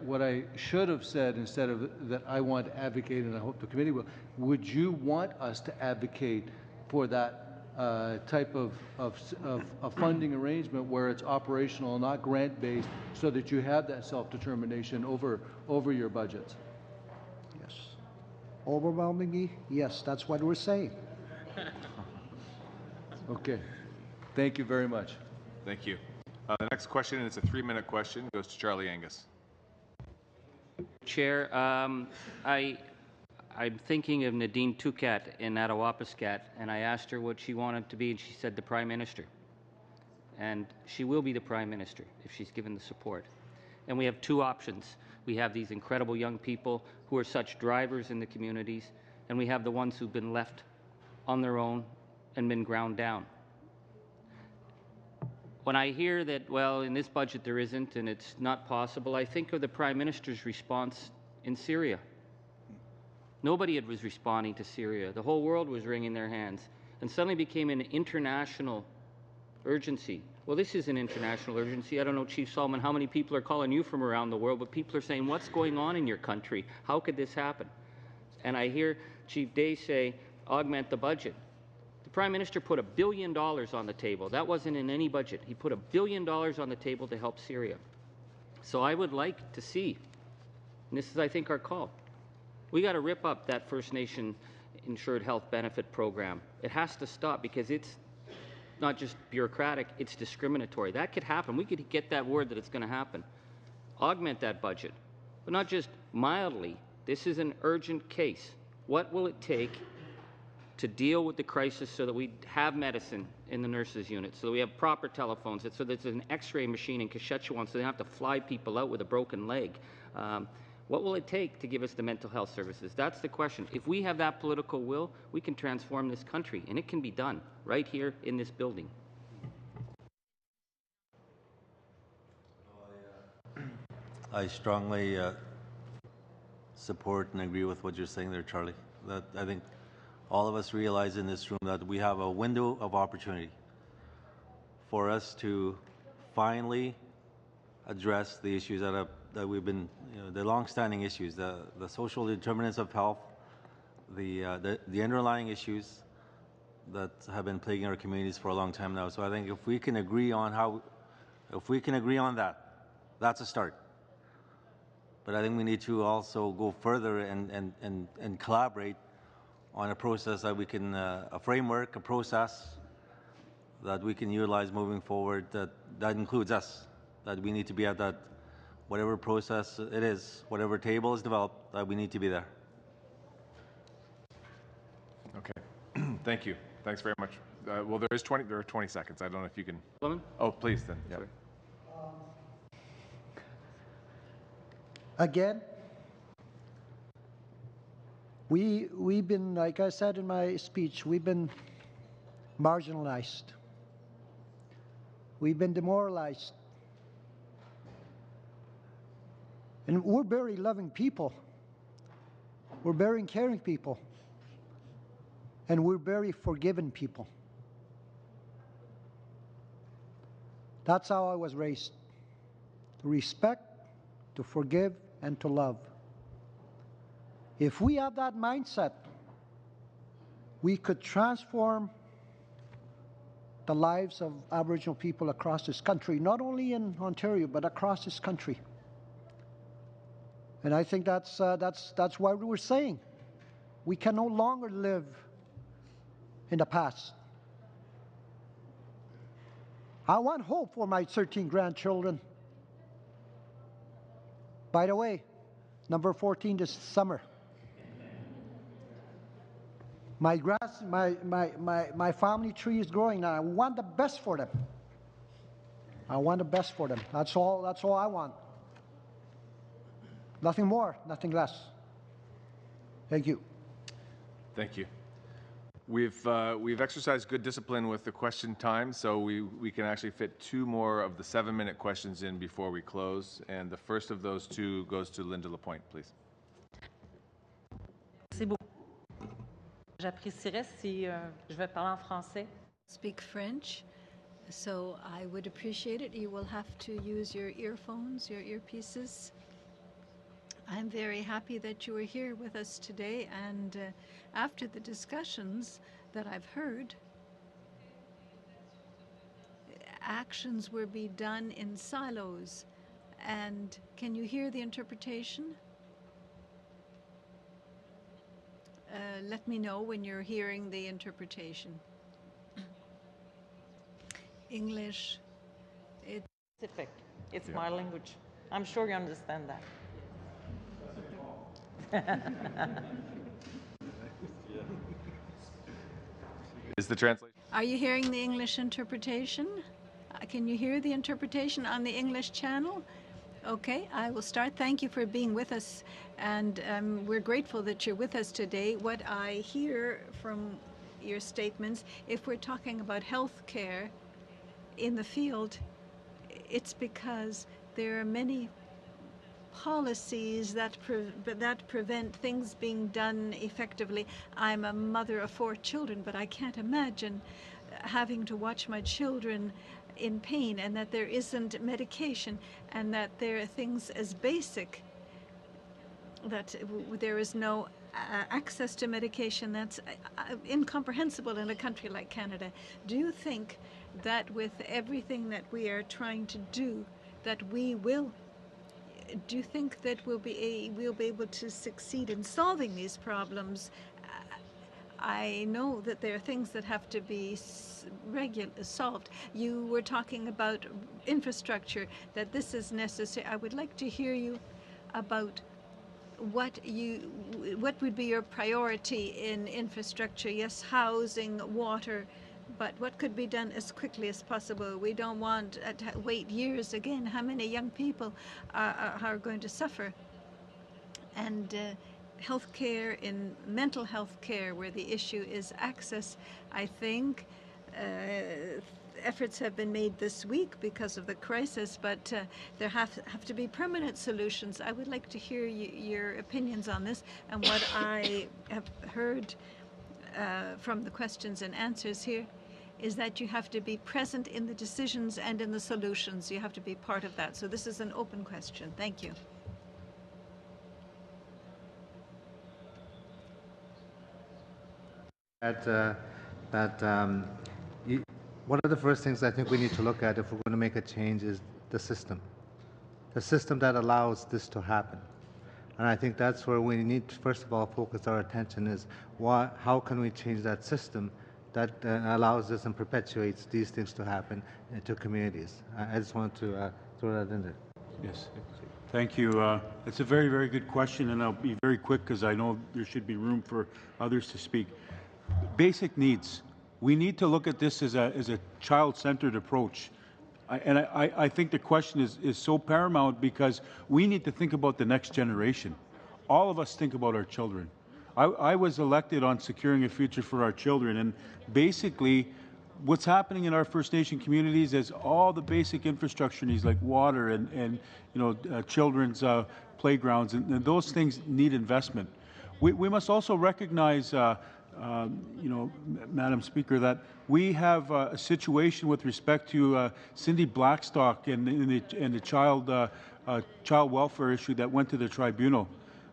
Speaker 14: what I should have said instead of that I want to advocate, and I hope the committee will, would you want us to advocate for that type of funding arrangement where it's operational, not grant-based, so that you have that self-determination over your budgets?
Speaker 2: Yes. Overwhelmingly, yes, that's what we're saying.
Speaker 14: Okay. Thank you very much.
Speaker 1: Thank you. The next question, and it's a 3-minute question, goes to Charlie Angus.
Speaker 9: Chair, I'm thinking of Nadine Tukat in Attawapiskat, and I asked her what she wanted to be, and she said the Prime Minister. And she will be the Prime Minister if she's given the support. And we have 2 options. We have these incredible young people who are such drivers in the communities, and we have the ones who've been left on their own and been ground down. When I hear that, well, in this budget there isn't and it's not possible, I think of the Prime Minister's response in Syria. Nobody was responding to Syria. The whole world was wringing their hands, and suddenly became an international urgency. Well, this is an international urgency. I don't know, Chief Solomon, how many people are calling you from around the world, but people are saying, what's going on in your country? How could this happen? And I hear Chief Day say, augment the budget. The Prime Minister put $1 billion on the table. That wasn't in any budget. He put $1 billion on the table to help Syria. So I would like to see, and this is, I think, our call, we got to rip up that First Nation insured health benefit program. It has to stop, because it's not just bureaucratic, it's discriminatory. That could happen. We could get that word that it's going to happen. Augment that budget, but not just mildly. This is an urgent case. What will it take to deal with the crisis so that we have medicine in the nurses' unit, so that we have proper telephones, so there's an x-ray machine in Saskatchewan so they don't have to fly people out with a broken leg? What will it take to give us the mental health services? That's the question. If we have that political will, we can transform this country, and it can be done right here in this building.
Speaker 3: I strongly support and agree with what you're saying there, Charlie. That I think all of us realize in this room that we have a window of opportunity for us to finally address the issues that we've been, the long-standing issues, the social determinants of health, the underlying issues that have been plaguing our communities for a long time now. So I think if we can agree on that, that's a start. But I think we need to also go further and collaborate on a process that we can, a framework, a process that we can utilize moving forward that includes us, that we need to be at that, whatever process it is, whatever table is developed, that we need to be there.
Speaker 1: Okay. Thank you. Thanks very much. Well, there are 20 seconds. I don't know if you can. Oh, please then. Yeah.
Speaker 2: Again, we've been, like I said in my speech, we've been marginalized. We've been demoralized. And we're very loving people. We're very caring people. And we're very forgiving people. That's how I was raised. To respect, to forgive, and to love. If we have that mindset, we could transform the lives of Aboriginal people across this country, not only in Ontario, but across this country. And I think that's why we're saying we can no longer live in the past. I want hope for my 13 grandchildren. By the way, number 14 this summer. My family tree is growing now. I want the best for them. I want the best for them. That's all I want. Nothing more, nothing less. Thank you.
Speaker 1: Thank you. We've exercised good discipline with the question time, so we can actually fit 2 more of the 7-minute questions in before we close. And the first of those 2 goes to Linda Lapointe, please.
Speaker 15: Merci beaucoup. J'apprécierais si je vais parler en français.
Speaker 16: Speak French, so I would appreciate it. You will have to use your earphones, your earpieces. I'm very happy that you are here with us today, and after the discussions that I've heard, actions will be done in silos. And can you hear the interpretation? Let me know when you're hearing the interpretation. English.
Speaker 15: Pacific. It's my language. I'm sure you understand that.
Speaker 1: Is the translation?
Speaker 16: Are you hearing the English interpretation? Can you hear the interpretation on the English channel? Okay, I will start. Thank you for being with us, and we're grateful that you're with us today. What I hear from your statements, if we're talking about health care in the field, it's because there are many policies that prevent things being done effectively. I'm a mother of 4 children, but I can't imagine having to watch my children in pain, and that there isn't medication, and that there are things as basic that there is no access to medication. That's incomprehensible in a country like Canada. Do you think that with everything that we are trying to do, that do you think that we'll be able to succeed in solving these problems? I know that there are things that have to be solved. You were talking about infrastructure, that this is necessary. I would like to hear you about what would be your priority in infrastructure. Yes, housing, water, but what could be done as quickly as possible? We don't want to wait years again. How many young people are going to suffer? and healthcare, in mental health care, where the issue is access. I think efforts have been made this week because of the crisis, but there have to be permanent solutions. I would like to hear your opinions on this, and what I have heard from the questions and answers here is that you have to be present in the decisions and in the solutions. You have to be part of that. So this is an open question. Thank you.
Speaker 5: One of the first things I think we need to look at if we're going to make a change is the system that allows this to happen. And I think that's where we need to, first of all, focus our attention is how can we change that system that allows this and perpetuates these things to happen to communities. I just want to throw that in there.
Speaker 6: Yes. Thank you. It's a very, very good question, and I'll be very quick because I know there should be room for others to speak. Basic needs. We need to look at this as a child-centered approach. I think the question is so paramount because we need to think about the next generation. All of us think about our children. I was elected on securing a future for our children, and basically what's happening in our First Nation communities is all the basic infrastructure needs like water and children's playgrounds, and those things need investment. We must also recognize Madam Speaker, that we have a situation with respect to Cindy Blackstock and the child welfare issue that went to the tribunal.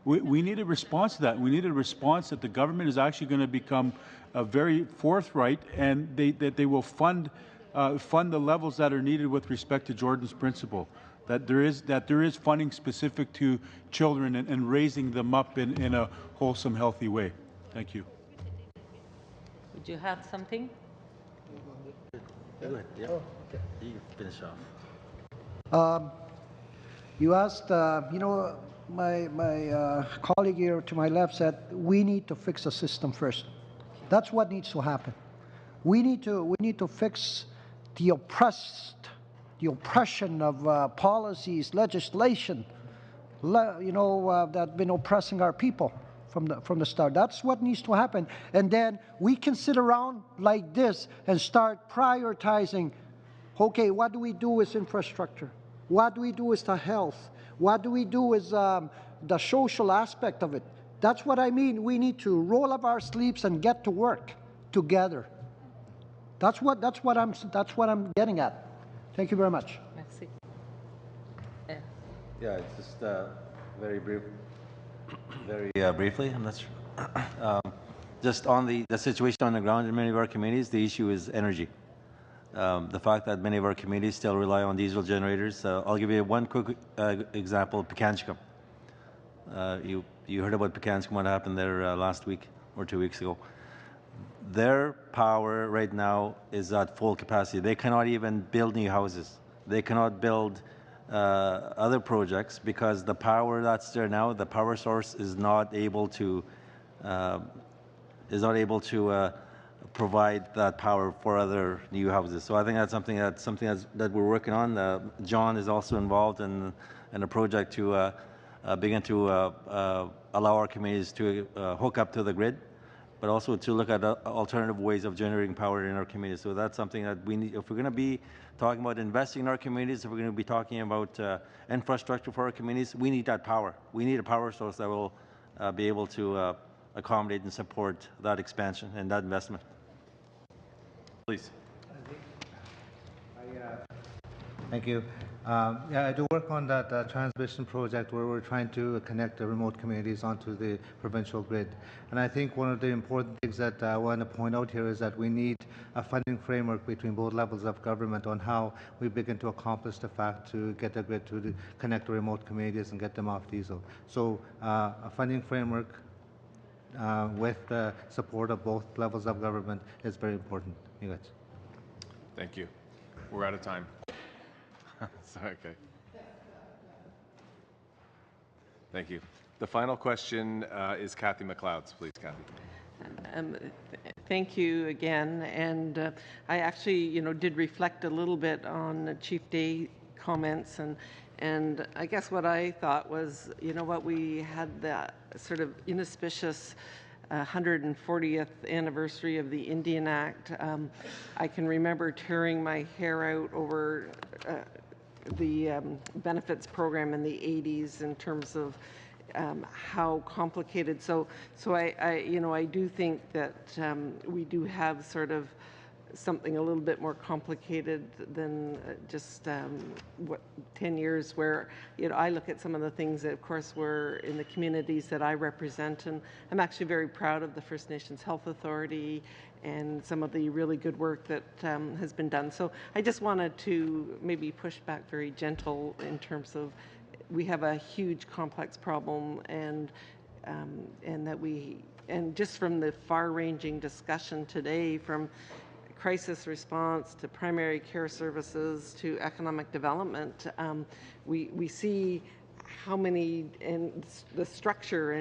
Speaker 6: We need a response to that. We need a response that the government is actually going to become very forthright, and that they will fund the levels that are needed with respect to Jordan's principle. That there is funding specific to children and raising them up in a wholesome, healthy way. Thank you.
Speaker 15: Would you have something?
Speaker 3: Go ahead. Yeah. Okay. You finish off.
Speaker 2: You asked, my colleague here to my left said, we need to fix the system first. That's what needs to happen. We need to fix the oppression of policies, legislation, that been oppressing our people from the start. That's what needs to happen. And then we can sit around like this and start prioritizing, okay, what do we do with infrastructure? What do we do with the health? What do we do with the social aspect of it? That's what I mean. We need to roll up our sleeves and get to work together. That's what I'm getting at. Thank you very much.
Speaker 15: Merci.
Speaker 3: Yeah, it's just very brief. Very briefly, I'm not sure. Just on the situation on the ground in many of our communities, the issue is energy. The fact that many of our communities still rely on diesel generators. I'll give you one quick example, Pekanchkum. You heard about Pekanchkum, what happened there last week or 2 weeks ago. Their power right now is at full capacity. They cannot even build new houses. They cannot build other projects because the power that's there now, the power source is not able to provide that power for other new houses. So I think that's something that we're working on. John is also involved in a project to begin to allow our communities to hook up to the grid, but also to look at alternative ways of generating power in our communities. So that's something that we need. If we're going to be talking about investing in our communities, if we're going to be talking about infrastructure for our communities, we need that power. We need a power source that will be able to accommodate and support that expansion and that investment. Please.
Speaker 5: Thank you. Yeah, I do work on that transmission project where we're trying to connect the remote communities onto the provincial grid. And I think one of the important things that I want to point out here is that we need a funding framework between both levels of government on how we begin to accomplish the fact to get the grid to connect the remote communities and get them off diesel. So a funding framework with the support of both levels of government is very important.
Speaker 1: Thank you. We're out of time. Okay. Thank you. The final question is Kathy McLeod's. Please, Kathy.
Speaker 8: Thank you again. And I actually, did reflect a little bit on Chief Day comments, and And I guess what I thought was, you know what, we had that sort of inauspicious 140th anniversary of the Indian Act. I can remember tearing my hair out over the benefits program in the 80s in terms of how complicated. So I do think that we do have sort of something a little bit more complicated than just 10 years where, I look at some of the things that, of course, were in the communities that I represent, and I'm actually very proud of the First Nations Health Authority and some of the really good work that has been done. So I just wanted to maybe push back very gentle in terms of we have a huge complex problem, and just from the far-ranging discussion today, from crisis response to primary care services to economic development, we see how many, and the structure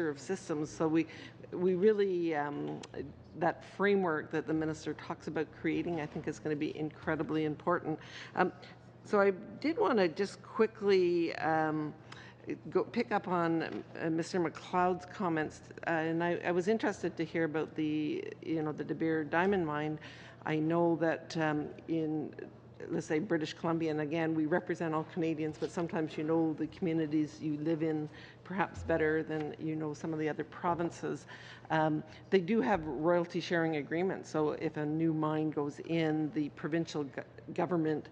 Speaker 8: of systems. So we really, that framework that the minister talks about creating, I think is going to be incredibly important. So I did want to just quickly pick up on Mr. McLeod's comments, and I was interested to hear about the De Beer diamond mine. I know that in, let's say, British Columbia, and again, we represent all Canadians, but sometimes you know the communities you live in perhaps better than you know some of the other provinces. They do have royalty sharing agreements, so if a new mine goes in, the provincial government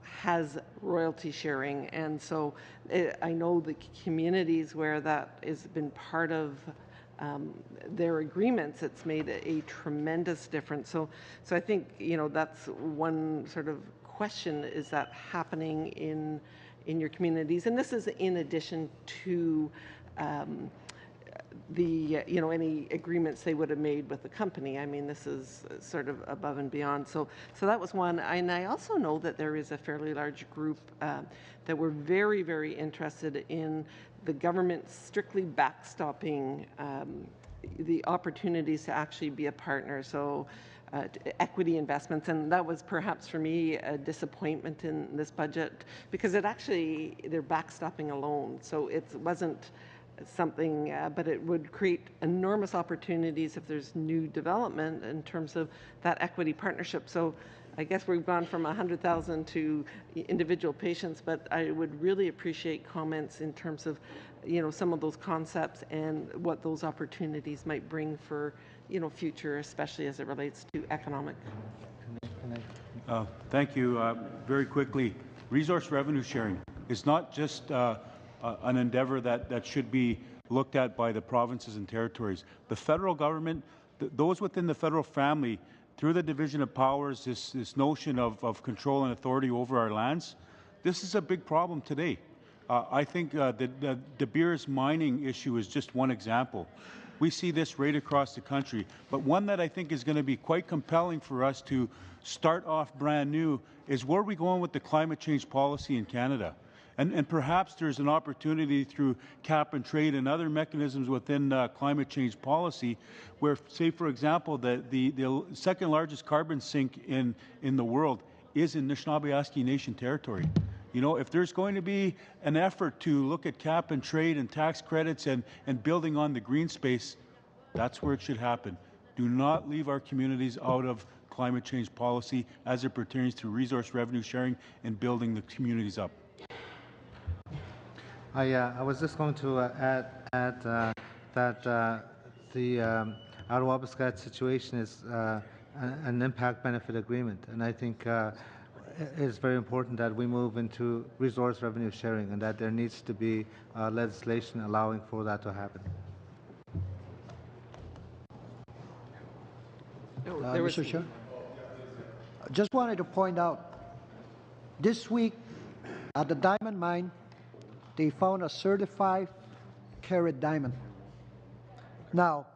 Speaker 8: has royalty sharing, and so I know the communities where that has been part of their agreements, it's made a tremendous difference. So I think that's one sort of question: is that happening in your communities? And this is in addition to any agreements they would have made with the company. I mean, this is sort of above and beyond. So that was one. And I also know that there is a fairly large group that were very, very interested in the government strictly backstopping the opportunities to actually be a partner. So equity investments, and that was perhaps for me a disappointment in this budget, because they're backstopping a loan. So it wasn't something, but it would create enormous opportunities if there's new development in terms of that equity partnership. So I guess we've gone from 100,000 to individual patients, but I would really appreciate comments in terms of, some of those concepts and what those opportunities might bring for, future, especially as it relates to economic.
Speaker 6: Thank you. Very quickly, resource revenue sharing is not just an endeavor that should be looked at by the provinces and territories. The federal government, those within the federal family, through the division of powers, this notion of control and authority over our lands, this is a big problem today. I think the De Beers mining issue is just one example. We see this right across the country, but one that I think is going to be quite compelling for us to start off brand new is where are we going with the climate change policy in Canada? And perhaps there's an opportunity through cap and trade and other mechanisms within climate change policy where, say, for example, the second largest carbon sink in the world is in Anishinaabe Nation territory. If there's going to be an effort to look at cap and trade and tax credits and building on the green space, that's where it should happen. Do not leave our communities out of climate change policy as it pertains to resource revenue sharing and building the communities up.
Speaker 5: I was just going to add that the Ottawa-Wabascat situation is an impact-benefit agreement, and I think it's very important that we move into resource revenue sharing, and that there needs to be legislation allowing for that to happen.
Speaker 2: Mr. Chair, I just wanted to point out, this week at the diamond mine, they found a certified carat diamond. Now,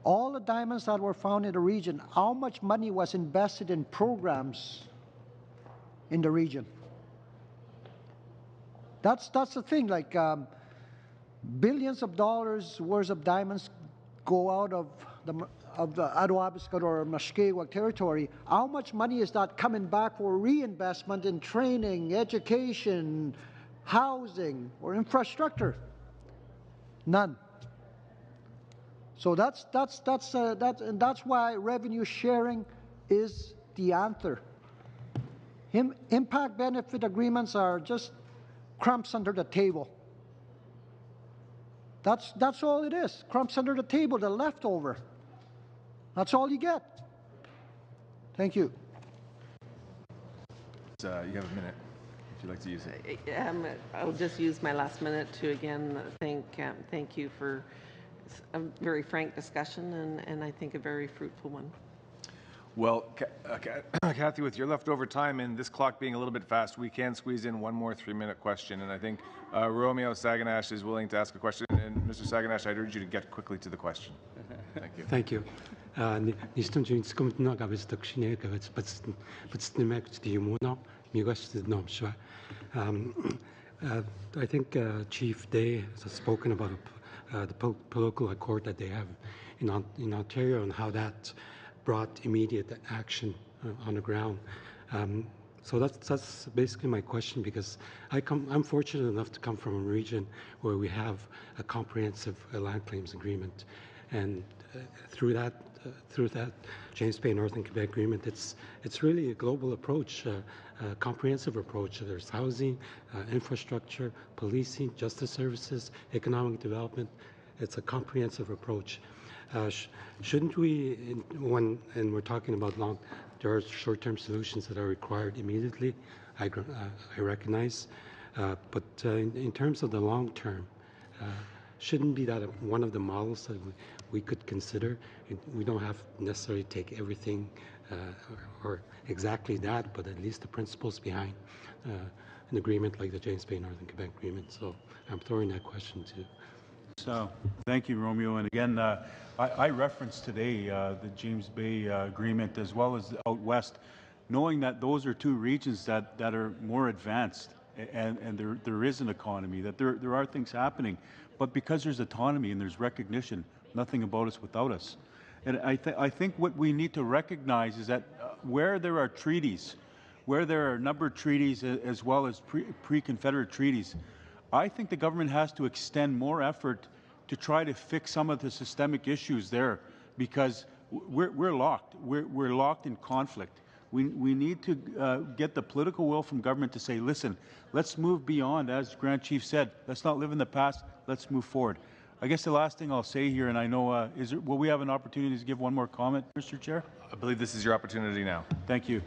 Speaker 2: all the diamonds that were found in the region, how much money was invested in programs in the region? That's the thing, billions of dollars worth of diamonds go out of of the Aduabiskat or Mushkegowuk territory, how much money is that coming back for reinvestment in training, education, housing, or infrastructure? None. So that's why revenue sharing is the answer. Impact benefit agreements are just crumbs under the table. That's all it is. Crumbs under the table, the leftover. That's all you get. Thank you.
Speaker 1: You have a minute if you'd like to use it.
Speaker 8: I'll just use my last minute to again thank you for a very frank discussion and I think a very fruitful one.
Speaker 1: Well, Kathy, with your leftover time and this clock being a little bit fast, we can squeeze in one more 3-minute question. And I think Romeo Saganash is willing to ask a question. And Mr. Saganash, I'd urge you to get quickly to the question. Thank you.
Speaker 17: Thank you. I think Chief Day has spoken about the political accord that they have in Ontario and how that brought immediate action on the ground. So that's basically my question, because I'm fortunate enough to come from a region where we have a comprehensive land claims agreement, and through that James Bay Northern Quebec agreement, it's really a global approach, a comprehensive approach. There's housing, infrastructure, policing, justice services, economic development. It's a comprehensive approach. Shouldn't we, when we're talking about there are short-term solutions that are required immediately, I recognize, but in terms of the long term, shouldn't be that one of the models that we could consider? We don't have necessarily take everything or exactly that, but at least the principles behind an agreement like the James Bay Northern Quebec Agreement. So I'm throwing that question to you.
Speaker 6: So, thank you, Romeo. And again, I referenced today the James Bay Agreement as well as out west, knowing that those are two regions that are more advanced and there is an economy, that there are things happening. But because there's autonomy and there's recognition, nothing about us without us. And I think what we need to recognize is that where there are treaties, where there are a number of treaties as well as pre-Confederate treaties, I think the government has to extend more effort to try to fix some of the systemic issues there, because we're locked. We're locked in conflict. We need to get the political will from government to say, listen, let's move beyond, as Grand Chief said, let's not live in the past, let's move forward. I guess the last thing I'll say here, and I know, will we have an opportunity to give one more comment, Mr. Chair?
Speaker 1: I believe this is your opportunity now.
Speaker 6: Thank you.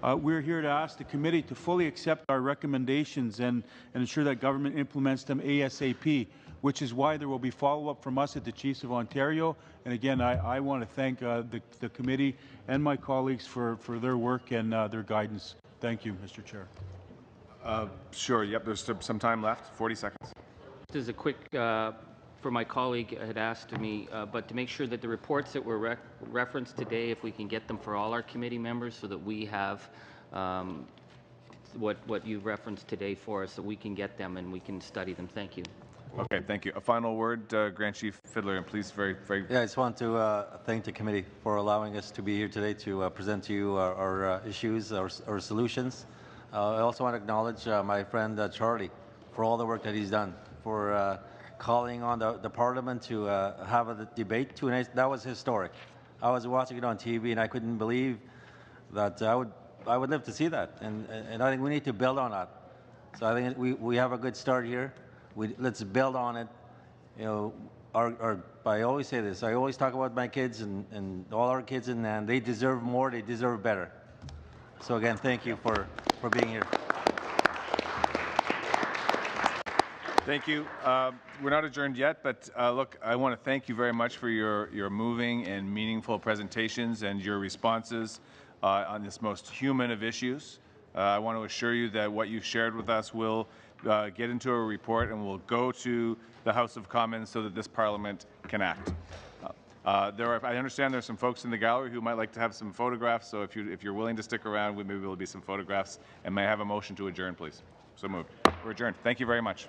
Speaker 6: We're here to ask the committee to fully accept our recommendations and ensure that government implements them ASAP, which is why there will be follow-up from us at the Chiefs of Ontario. And again, I want to thank the committee and my colleagues for their work and their guidance. Thank you, Mr. Chair.
Speaker 1: Sure, yep, there's some time left, 40 seconds.
Speaker 9: Just as a quick, for my colleague had asked me, but to make sure that the reports that were referenced today, if we can get them for all our committee members so that we have what you referenced today for us, so we can get them and we can study them. Thank you.
Speaker 1: Okay, thank you. A final word, Grand Chief Fiddler, and please very...
Speaker 3: Yeah, I just want to thank the committee for allowing us to be here today to present to you our issues, our solutions. I also want to acknowledge my friend Charlie for all the work that he's done, for calling on the Parliament to have a debate. That was historic. I was watching it on TV and I couldn't believe that I would live to see that. And I think we need to build on that. So I think we have a good start here. Let's build on it. You know, I always say this. I always talk about my kids and all our kids, and they deserve more. They deserve better. So again, thank you for being here.
Speaker 1: Thank you. We're not adjourned yet, but look, I want to thank you very much for your moving and meaningful presentations and your responses on this most human of issues. I want to assure you that what you've shared with us will get into a report and will go to the House of Commons so that this Parliament can act. I understand there's some folks in the gallery who might like to have some photographs, so if you're willing to stick around, maybe there'll be some photographs, and may I have a motion to adjourn, please? So moved. We're adjourned. Thank you very much.